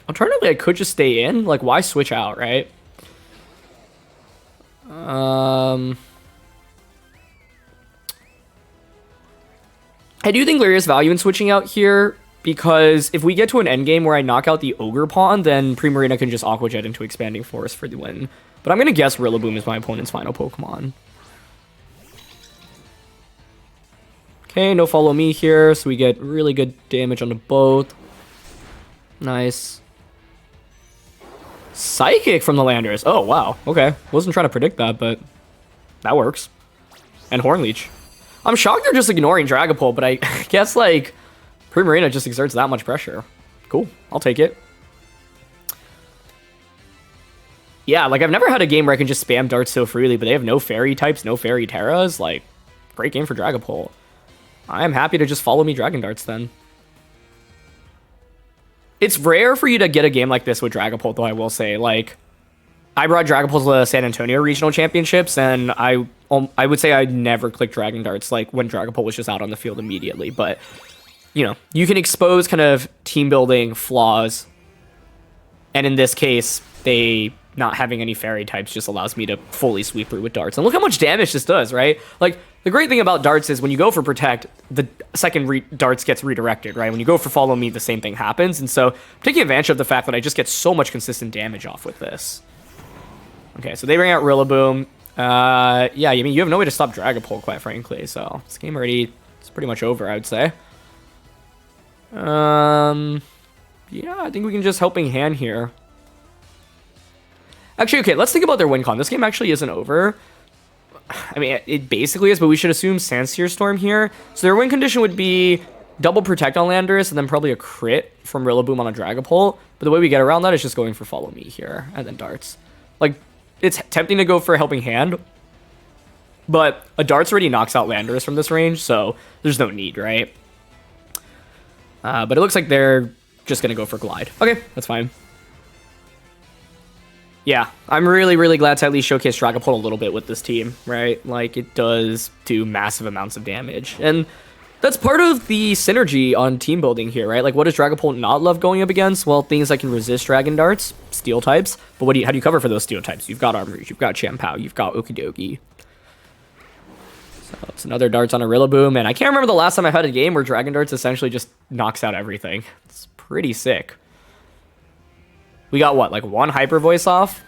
Alternatively, I could just stay in. Like, why switch out, right? I do think there is value in switching out here, because if we get to an endgame where I knock out the Ogre Pawn, then Primarina can just Aqua Jet into Expanding Force for the win. But I'm going to guess Rillaboom is my opponent's final Pokemon. Okay, no Follow Me here, so we get really good damage onto both. Nice. Psychic from the Landorus. Oh, wow. Okay. Wasn't trying to predict that, but that works. And Horn Leech. I'm shocked they're just ignoring Dragapult, but I guess, like, Primarina just exerts that much pressure. Cool. I'll take it. Yeah, like, I've never had a game where I can just spam darts so freely, but they have no fairy types, no fairy terras. Like, great game for Dragapult. I am happy to just Follow Me Dragon Darts then. It's rare for you to get a game like this with Dragapult, though, I will say. Like, I brought Dragapult to the San Antonio Regional Championships, and I would say I never clicked Dragon Darts, like, when Dragapult was just out on the field immediately. But, you know, you can expose kind of team-building flaws. And in this case, they not having any fairy types just allows me to fully sweep through with darts. And look how much damage this does, right? Like, the great thing about darts is when you go for Protect, the second darts gets redirected, right? When you go for Follow Me, the same thing happens. And so I'm taking advantage of the fact that I just get so much consistent damage off with this. Okay, so they bring out Rillaboom. Yeah, I mean, you have no way to stop Dragapult, quite frankly. So this game already is pretty much over, I would say. Yeah, I think we can just Helping Hand here. Actually, okay, let's think about their win con. This game actually isn't over. I mean, it basically is, but we should assume Sandsear Storm here. So their win condition would be double Protect on Landorus and then probably a crit from Rillaboom on a Dragapult. But the way we get around that is just going for Follow Me here and then darts. Like, it's tempting to go for a Helping Hand, but a darts already knocks out Landorus from this range, so there's no need, right? But it looks like they're just going to go for Glide. Okay, that's fine. Yeah, I'm really, really glad to at least showcase Dragapult a little bit with this team, right? Like, it does do massive amounts of damage. And that's part of the synergy on team building here, right? Like, what does Dragapult not love going up against? Well, things that can resist Dragon Darts, Steel types. But how do you cover for those Steel types? You've got Armarouge, you've got Champao, you've got Okidogi. So it's another Darts on a Rillaboom. And I can't remember the last time I had a game where Dragon Darts essentially just knocks out everything. It's pretty sick. We got, what, like one Hyper Voice off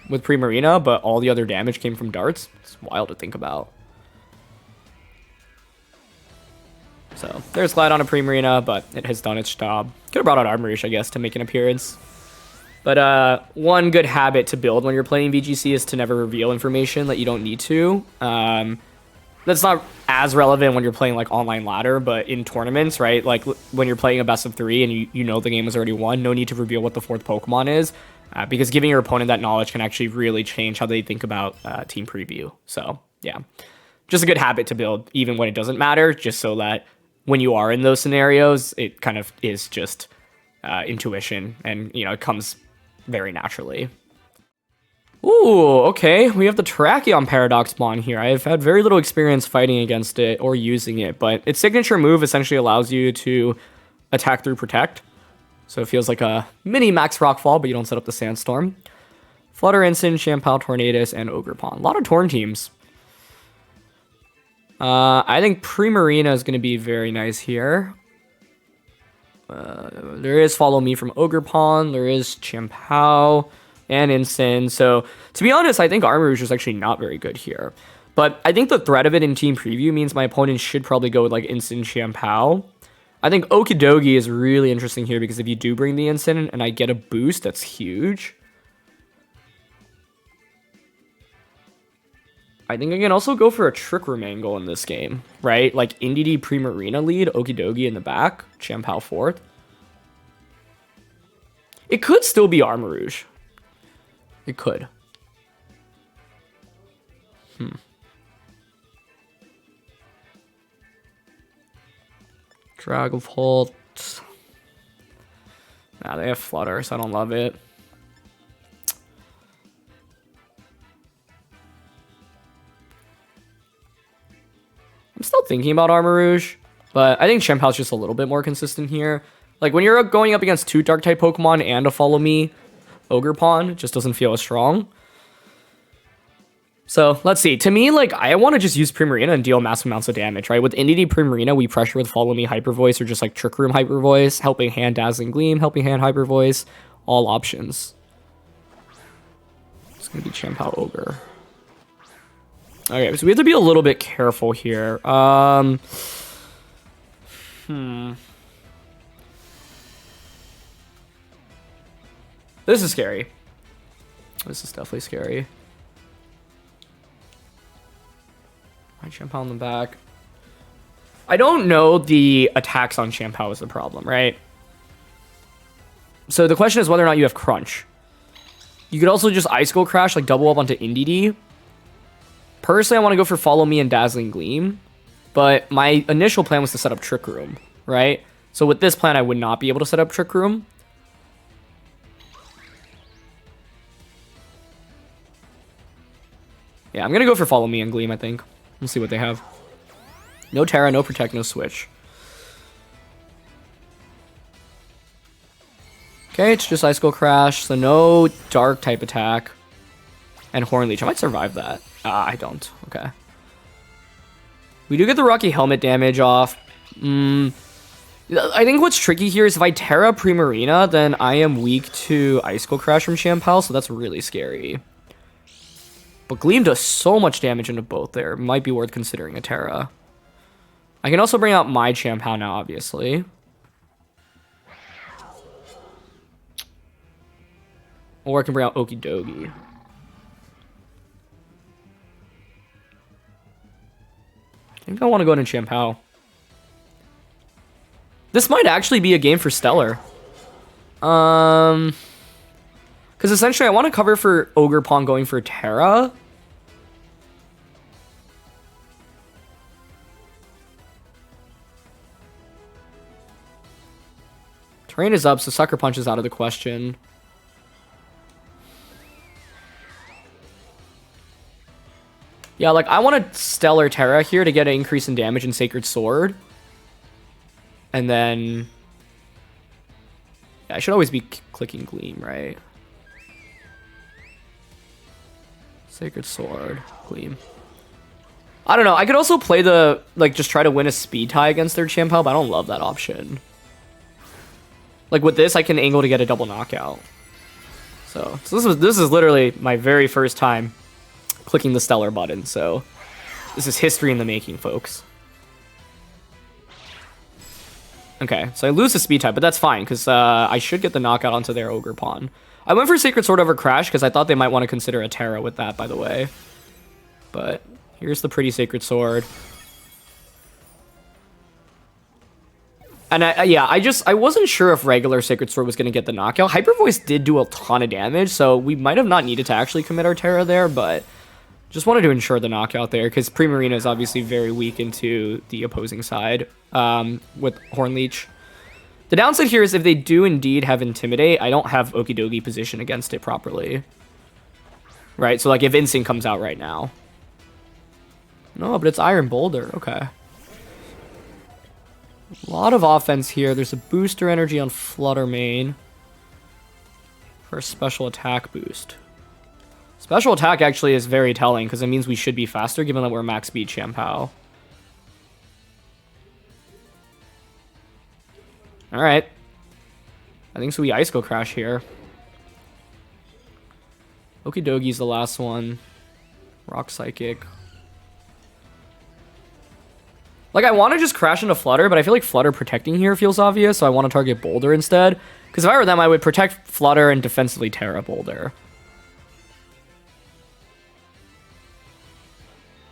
with Primarina, but all the other damage came from darts? It's wild to think about. So, there's Glide on a Primarina, but it has done its job. Could have brought out Armarouge, I guess, to make an appearance. But one good habit to build when you're playing VGC is to never reveal information that you don't need to. That's not as relevant when you're playing like online ladder, but in tournaments, right? Like when you're playing a best of 3 and you know the game is already won, no need to reveal what the 4th Pokemon is, because giving your opponent that knowledge can actually really change how they think about team preview. So yeah, just a good habit to build even when it doesn't matter, just so that when you are in those scenarios, it kind of is just intuition, and you know, it comes very naturally. Ooh, okay, we have the Terrakion Paradox Bond here. I've had very little experience fighting against it or using it, but its signature move essentially allows you to attack through Protect. So it feels like a mini Max Rockfall, but you don't set up the Sandstorm. Flutter Instant, Shampoo, Tornadus, and Ogerpon. A lot of Torn teams. I think Primarina is going to be very nice here. There is Follow Me from Ogerpon. There is Champao and Instant. So, to be honest, I think Armarouge is actually not very good here. But I think the threat of it in Team Preview means my opponent should probably go with like Instant Champao. I think Okidogi is really interesting here because if you do bring the Instant and I get a boost, that's huge. I think I can also go for a Trick Room angle in this game, right? Like NDD Primarina lead, Okidogi in the back, Champao fourth. It could still be Armarouge. It could. Dragapult. Nah, they have Flutter, so I don't love it. I'm still thinking about Armarouge, but I think Champao's just a little bit more consistent here. Like, when you're going up against 2 Dark-type Pokemon and a Follow Me Ogerpon, it just doesn't feel as strong. So, let's see. To me, like, I want to just use Primarina and deal massive amounts of damage, right? With NDD Primarina, we pressure with Follow Me Hyper Voice or just, like, Trick Room Hyper Voice, Helping Hand Dazzling Gleam, Helping Hand Hyper Voice, all options. It's going to be Champao Ogre. Okay, so we have to be a little bit careful here. This is scary. This is definitely scary. My Champao in the back. I don't know the attacks on Champao is the problem, right? So the question is whether or not you have Crunch. You could also just Ice Cold Crash, like double up onto NDD. Personally, I want to go for Follow Me and Dazzling Gleam, but my initial plan was to set up Trick Room, right? So with this plan, I would not be able to set up Trick Room. Yeah, I'm going to go for Follow Me and Gleam, I think. We'll see what they have. No Terra, no Protect, no Switch. Okay, it's just Ice Cold Crash, so no Dark type attack. And Horn Leech. I might survive that. I don't. Okay. We do get the Rocky Helmet damage off. I think what's tricky here is if I Terra Primarina, then I am weak to Ice Cold Crash from Champao, so that's really scary. But Gleam does so much damage into both there. It might be worth considering a Terra. I can also bring out my Champao now, obviously. Or I can bring out Okidogi. I think I want to go into Champao. This might actually be a game for Stellar. Because essentially I want to cover for Ogerpon going for Terra. Terrain is up, so Sucker Punch is out of the question. Yeah, like, I want to Stellar Terra here to get an increase in damage in Sacred Sword. And then... yeah, I should always be clicking Gleam, right? Sacred Sword, Gleam. I don't know, I could also play the... like, just try to win a speed tie against their Champao, but I don't love that option. Like, with this, I can angle to get a double knockout. So this is literally my very first time clicking the Stellar button, so this is history in the making, folks. Okay, so I lose the speed type, but that's fine, because I should get the knockout onto their Ogerpon. I went for Sacred Sword over Crash, because I thought they might want to consider a Terra with that, by the way. But here's the pretty Sacred Sword. And I wasn't sure if regular Sacred Sword was going to get the knockout. Hyper Voice did do a ton of damage, so we might have not needed to actually commit our Terra there, but just wanted to ensure the knockout there, because Primarina is obviously very weak into the opposing side with Horn Leech. The downside here is if they do indeed have Intimidate, I don't have Okidogi position against it properly. Right, so like if Instinct comes out right now. No, but it's Iron Boulder, okay. A lot of offense here. There's a booster energy on Flutter Mane for a special attack boost. Special attack actually is very telling because it means we should be faster given that we're max speed Chien-Pao. Alright. I think so we Ice Go Crash here. Okidogi's the last one. Rock Psychic. Like, I want to just crash into Flutter, but I feel like Flutter protecting here feels obvious, so I want to target Boulder instead. Because if I were them, I would protect Flutter and defensively Terra Boulder.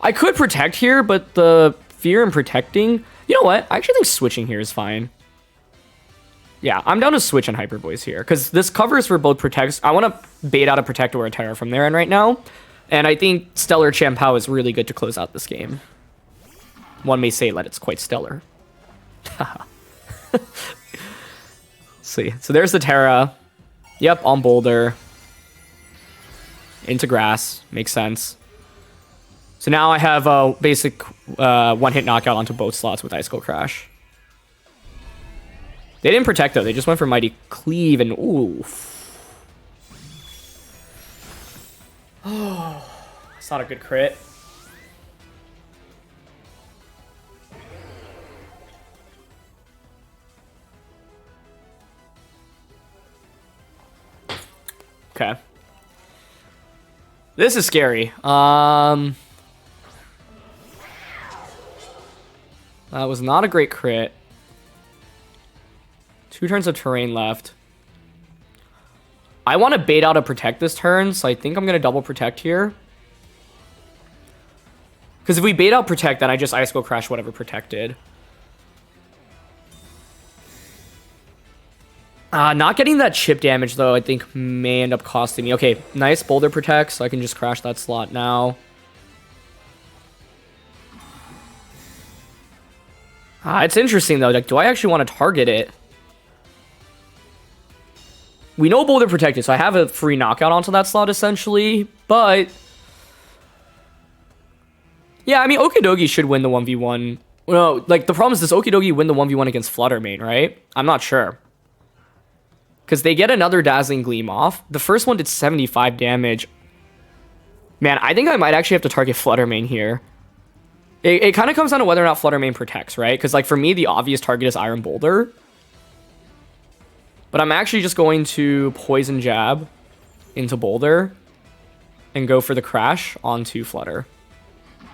I could protect here, but the fear in protecting... You know what? I actually think switching here is fine. Yeah, I'm down to switch on Hyper Voice here, because this covers for both protects. I want to bait out a Protect or a Terra from their end right now, and I think Stellar Chien-Pao is really good to close out this game. One may say that it's quite stellar. Let's see. So there's the Terra. Yep, on Boulder. Into Grass. Makes sense. So now I have a basic one-hit knockout onto both slots with Ice Cold Crash. They didn't protect, though. They just went for Mighty Cleave and... Ooh. Oh, that's not a good crit. Okay. This is scary. That was not a great crit. 2 turns of terrain left. I want to bait out a protect this turn, so I think I'm going to double protect here. Because if we bait out protect, then I just Ice Go Crash whatever protected. Not getting that chip damage, though, I think may end up costing me. Okay, nice Boulder Protect, so I can just crash that slot now. It's interesting, though. Like, do I actually want to target it? We know Boulder Protected, so I have a free knockout onto that slot, essentially. But... yeah, I mean, Okidogi should win the 1v1. Well, like, the problem is, does Okidogi win the 1v1 against Flutter Mane, right? I'm not sure. Because they get another Dazzling Gleam off. The first one did 75 damage. Man, I think I might actually have to target Flutter Mane here. It kind of comes down to whether or not Flutter Mane protects, right? Because, like, for me, the obvious target is Iron Boulder. But I'm actually just going to Poison Jab into Boulder and go for the Crash onto Flutter. I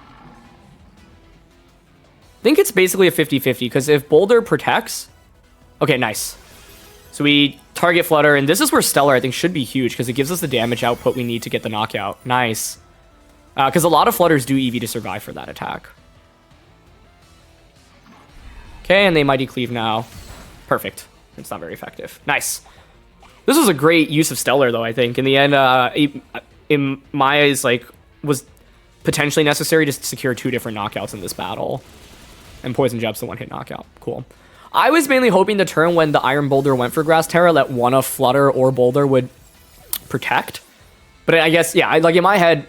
think it's basically a 50-50, because if Boulder protects... Okay, nice. So we target Flutter, and this is where Stellar, I think, should be huge, because it gives us the damage output we need to get the knockout. Nice. Because a lot of Flutters do EV to survive for that attack. Okay, and they Mighty Cleave now. Perfect. It's not very effective. Nice. This was a great use of Stellar, though, I think. In the end, in my eyes, like, was potentially necessary to secure 2 different knockouts in this battle. And Poison Jab's the one-hit knockout. Cool. I was mainly hoping the turn when the Iron Boulder went for Grass Terra that one of Flutter or Boulder would protect. But I guess, yeah, like in my head,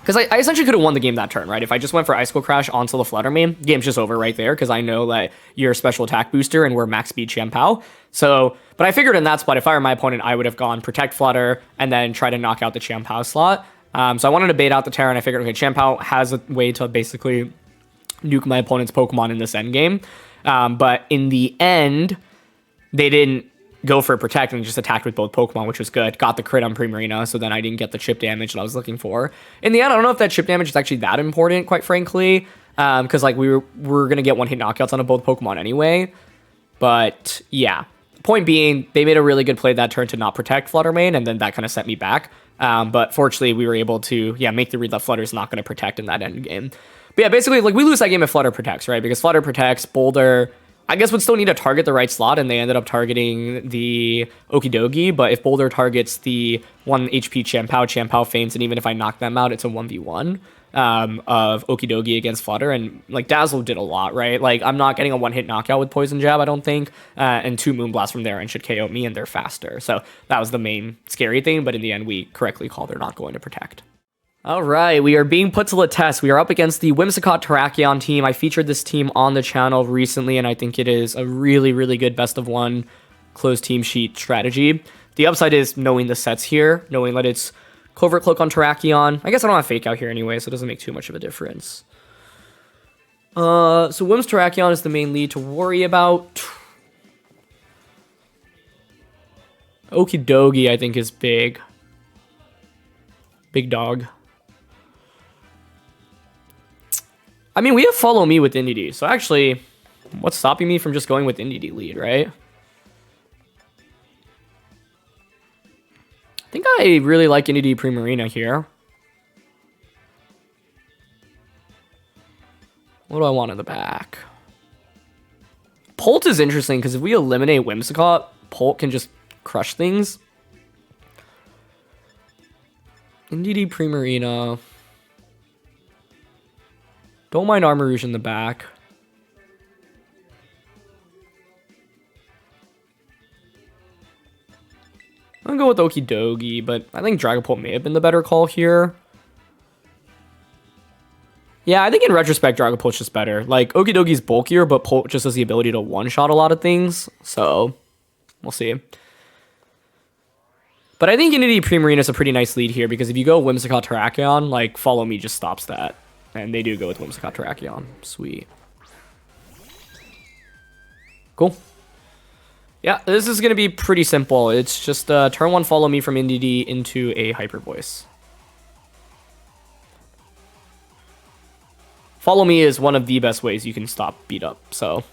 because I essentially could have won the game that turn, right? If I just went for Ice Cold Crash onto the Flutter Mane, game's just over right there, because I know that you're a special attack booster and we're max speed Chien-Pao. So, but I figured in that spot, if I were my opponent, I would have gone protect Flutter and then try to knock out the Chien-Pao slot. So I wanted to bait out the Terra, and I figured, okay, Chien-Pao has a way to basically nuke my opponent's Pokemon in this endgame. But in the end, they didn't go for a protect and just attacked with both Pokemon, which was good. Got the crit on Primarina, so then I didn't get the chip damage that I was looking for. In the end, I don't know if that chip damage is actually that important, quite frankly, because like we were going to get one-hit knockouts on both Pokemon anyway. But yeah, point being, they made a really good play that turn to not protect Flutter Mane, and then that kind of set me back. But fortunately, we were able to make the read that Flutter's not going to protect in that end game. But yeah, basically, like, we lose that game if Flutter protects, right? Because Flutter protects, Boulder, I guess, would still need to target the right slot, and they ended up targeting the Okidogi. But if Boulder targets the 1 HP Chien-Pao, Chien-Pao faints, and even if I knock them out, it's a 1v1 of Okidogi against Flutter. And, like, Dazzle did a lot, right? Like, I'm not getting a one-hit knockout with Poison Jab, I don't think. And 2 Moonblasts from there and should KO me, and they're faster. So that was the main scary thing, but in the end, we correctly called they're not going to protect. All right, we are being put to the test. We are up against the Whimsicott Terrakion team. I featured this team on the channel recently, and I think it is a really, really good best of one closed team sheet strategy. The upside is knowing the sets here, knowing that it's Covert Cloak on Terrakion. I guess I don't have Fake Out here anyway, so it doesn't make too much of a difference. So Whims Terrakion is the main lead to worry about. Okidogi, I think, is big. Big dog. I mean, we have Follow Me with Indy, so actually, what's stopping me from just going with Indy lead, right? I think I really like Indy Primarina here. What do I want in the back? Polt is interesting, because if we eliminate Whimsicott, Polt can just crush things. Indy Primarina. Don't mind Armarouge in the back. I'm gonna go with Okidogi, but I think Dragapult may have been the better call here. Yeah, I think in retrospect, Dragapult's just better. Like, Okidogi's bulkier, but Polt just has the ability to one-shot a lot of things, so we'll see. But I think Indy Primarina is a pretty nice lead here, because if you go Whimsicott Terrakion, like, Follow Me just stops that. And they do go with Whimsicott Terrakion. Sweet. Cool. Yeah, this is going to be pretty simple. It's just turn 1 Follow Me from Indy into a Hyper Voice. Follow Me is one of the best ways you can stop beat up. So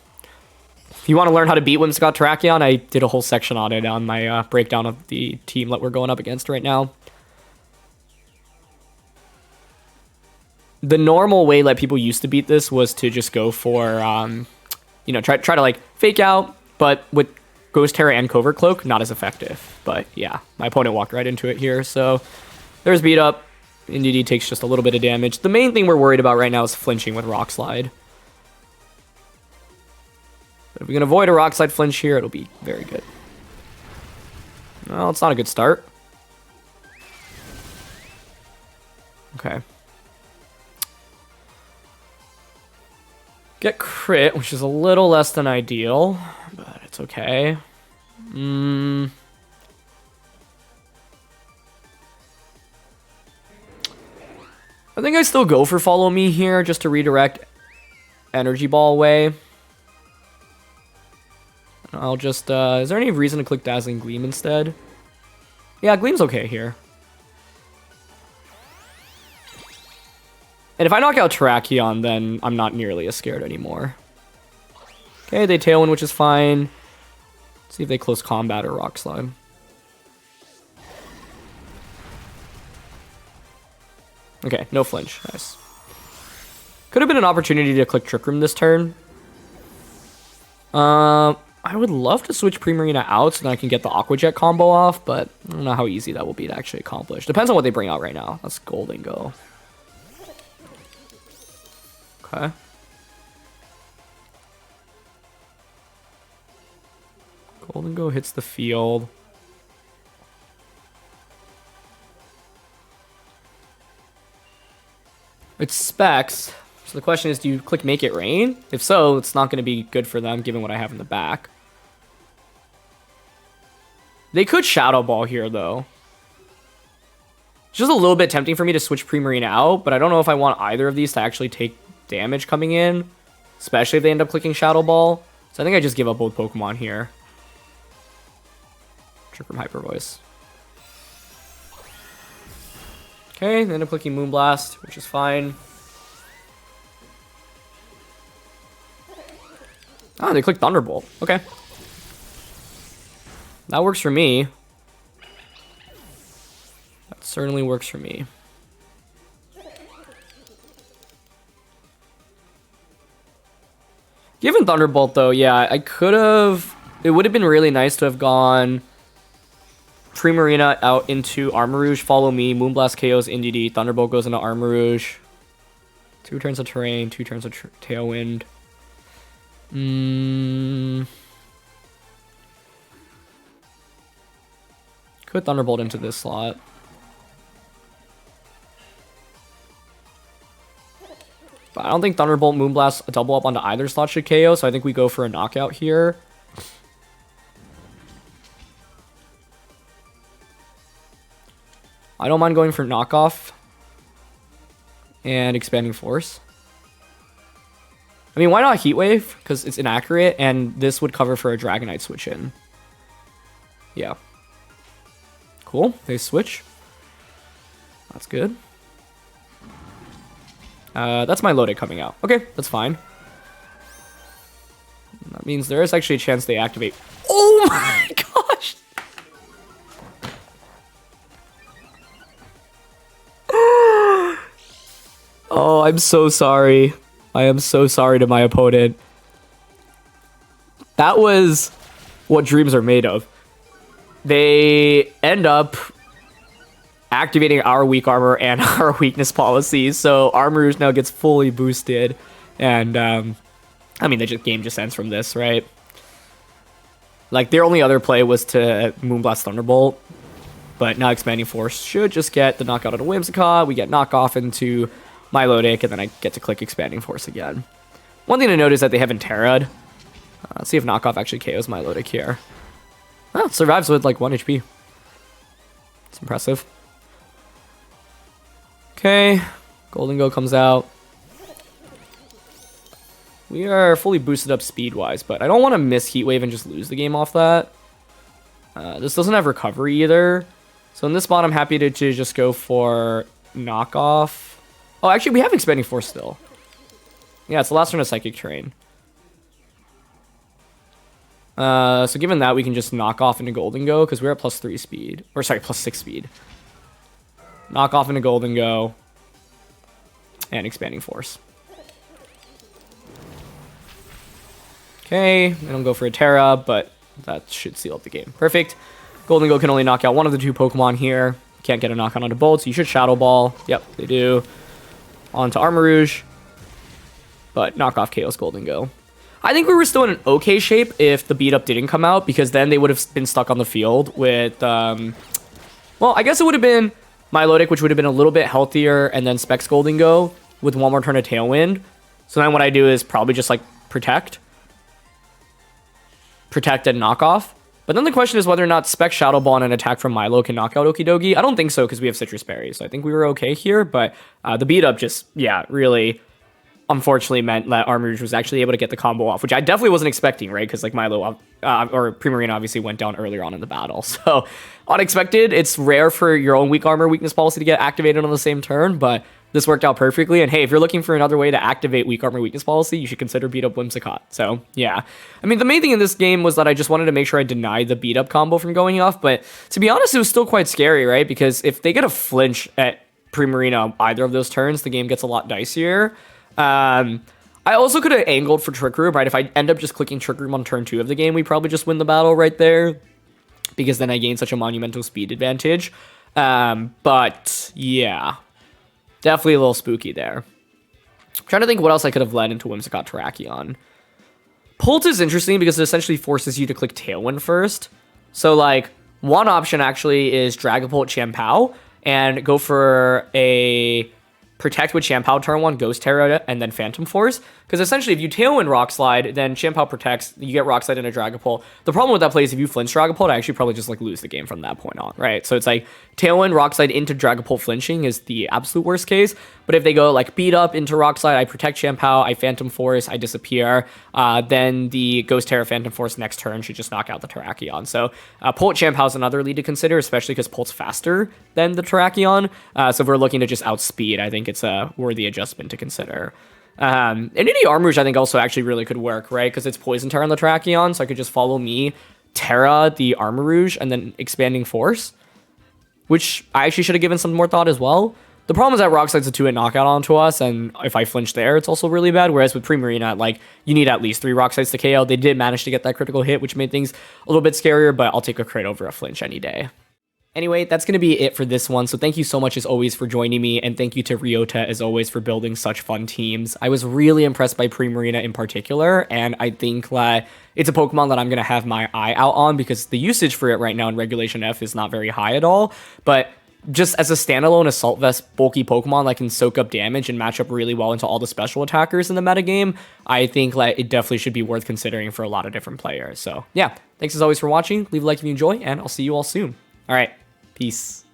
if you want to learn how to beat Whimsicott Terrakion, I did a whole section on it on my breakdown of the team that we're going up against right now. The normal way that people used to beat this was to just go for, you know, try to like Fake Out, but with Ghost Terra and Covert Cloak, not as effective. But yeah, my opponent walked right into it here. So there's beat up. Indy takes just a little bit of damage. The main thing we're worried about right now is flinching with Rock Slide. But if we can avoid a Rock Slide flinch here, it'll be very good. Well, it's not a good start. Okay. Get crit, which is a little less than ideal, but it's okay. I think I still go for Follow Me here, just to redirect Energy Ball away. I'll just, is there any reason to click Dazzling Gleam instead? Yeah, Gleam's okay here. And if I knock out Terrakion, then I'm not nearly as scared anymore. Okay, they Tailwind, which is fine. Let's see if they close combat or Rock Slide. Okay, no flinch. Nice. Could have been an opportunity to click Trick Room this turn. I would love to switch Primarina out so that I can get the Aqua Jet combo off, but I don't know how easy that will be to actually accomplish. Depends on what they bring out right now. That's Golden Go. Okay. Golden Go hits the field. It's Specs. So the question is, do you click Make It Rain? If so, it's not going to be good for them given what I have in the back. They could Shadow Ball here, though. It's just a little bit tempting for me to switch Primarina out, but I don't know if I want either of these to actually take damage coming in, especially if they end up clicking Shadow Ball. So I think I just give up both Pokemon here. Trick Room Hyper Voice. Okay, they end up clicking Moonblast, which is fine. Oh, they clicked Thunderbolt. Okay. That works for me. That certainly works for me. Given Thunderbolt, though, yeah, I could have... It would have been really nice to have gone Primarina out into Armarouge, Follow Me, Moonblast KOs Indy, Thunderbolt goes into Armarouge. 2 turns of Terrain, 2 turns of Tailwind. Could Thunderbolt into this slot. But I don't think Thunderbolt, Moonblast, a double up onto either slot should KO, so I think we go for a knockout here. I don't mind going for knockoff and expanding force. I mean, why not Heat Wave? Because it's inaccurate, and this would cover for a Dragonite switch in. Yeah. Cool. They switch. That's good. That's my Lode coming out. Okay, that's fine. That means there is actually a chance they activate. Oh my gosh! Oh, I'm so sorry. I am so sorry to my opponent. That was what dreams are made of. They end up activating our weak armor and our weakness policy, so Armarouge now gets fully boosted, and I mean, the game just ends from this, right? Like, their only other play was to Moonblast Thunderbolt, but now Expanding Force should just get the knockout on a Whimsicott. We get knockoff into Milotic, and then I get to click Expanding Force again. One thing to note is that they haven't Terra'd. Let's see if knockoff actually KOs Milotic here. Oh, it survives with like 1 HP. It's impressive. Okay, Golden Go comes out. We are fully boosted up speed-wise, but I don't want to miss Heat Wave and just lose the game off that. This doesn't have recovery either. So in this spot, I'm happy to just go for knockoff. Oh, actually, we have Expanding Force still. Yeah, it's the last turn of Psychic Terrain. So given that, we can just knock off into Golden Go, because we're at +3 speed. Or sorry, +6 speed. Knock off into Golden Go. And Expanding Force. Okay, I don't go for a Terra, but that should seal up the game. Perfect. Golden Go can only knock out one of the 2 Pokemon here. Can't get a knockout onto both, so you should Shadow Ball. Yep, they do. On to Armarouge. But knockoff KOs Golden Go. I think we were still in an okay shape if the beat up didn't come out, because then they would have been stuck on the field with, well, I guess it would have been Milotic, which would have been a little bit healthier, and then Specs Golden Go with 1 more turn of Tailwind. So then what I do is probably just like Protect and knock off. But then the question is whether or not Spec Shadow Ball and an attack from Milo can knock out Okidogi. I don't think so, because we have Citrus Berry. So I think we were okay here, but the beat up just, yeah, really unfortunately meant that Armarouge was actually able to get the combo off, which I definitely wasn't expecting, right? Because like Milo or Primarina obviously went down earlier on in the battle. So unexpected. It's rare for your own weak armor weakness policy to get activated on the same turn, but this worked out perfectly. And hey, if you're looking for another way to activate weak armor weakness policy, you should consider beat up Whimsicott. So yeah, I mean, the main thing in this game was that I just wanted to make sure I denied the beat up combo from going off. But to be honest, it was still quite scary, right? Because if they get a flinch at Primarina either of those turns, the game gets a lot dicier. I also could have angled for Trick Room, right? If I end up just clicking Trick Room on turn 2 of the game, we probably just win the battle right there, because then I gain such a monumental speed advantage. But yeah, definitely a little spooky there. I'm trying to think what else I could have led into Whimsicott Terrakion. Pult is interesting because it essentially forces you to click Tailwind first. So like, one option actually is Dragapult Champao and go for a Protect with Champao turn 1, Ghost Terra, and then Phantom Force. Because essentially, if you Tailwind Rock Slide, then Champao protects, you get Rock Slide and a Dragapult. The problem with that play is if you flinch Dragapult, I actually probably just like lose the game from that point on, right? So it's like Tailwind, Rock Slide into Dragapult flinching is the absolute worst case. But if they go like beat up into Rock Slide, I protect Champao, I Phantom Force, I disappear, then the Ghost Terra Phantom Force next turn should just knock out the Terrakion. So Pult Champao is another lead to consider, especially because Pult's faster than the Terrakion. So if we're looking to just outspeed, I think it's a worthy adjustment to consider. Infinity Armarouge, I think, also actually really could work, right? Because it's Poison Terra on the Terrakion, so I could just follow me, Terra the Armarouge, and then Expanding Force, which I actually should have given some more thought as well. The problem is that Rock Slide's a 2-hit knockout onto us, and if I flinch there, it's also really bad. Whereas with Primarina, like, you need at least 3 Rock Slides to KO. They did manage to get that critical hit, which made things a little bit scarier, but I'll take a crit over a flinch any day. Anyway, that's going to be it for this one. So thank you so much as always for joining me, and thank you to Ryota as always for building such fun teams. I was really impressed by Primarina in particular, and I think it's a Pokemon that I'm going to have my eye out on because the usage for it right now in Regulation F is not very high at all. But just as a standalone Assault Vest bulky Pokemon that can soak up damage and match up really well into all the special attackers in the metagame, I think like it definitely should be worth considering for a lot of different players. So yeah, thanks as always for watching. Leave a like if you enjoy, and I'll see you all soon. All right, peace.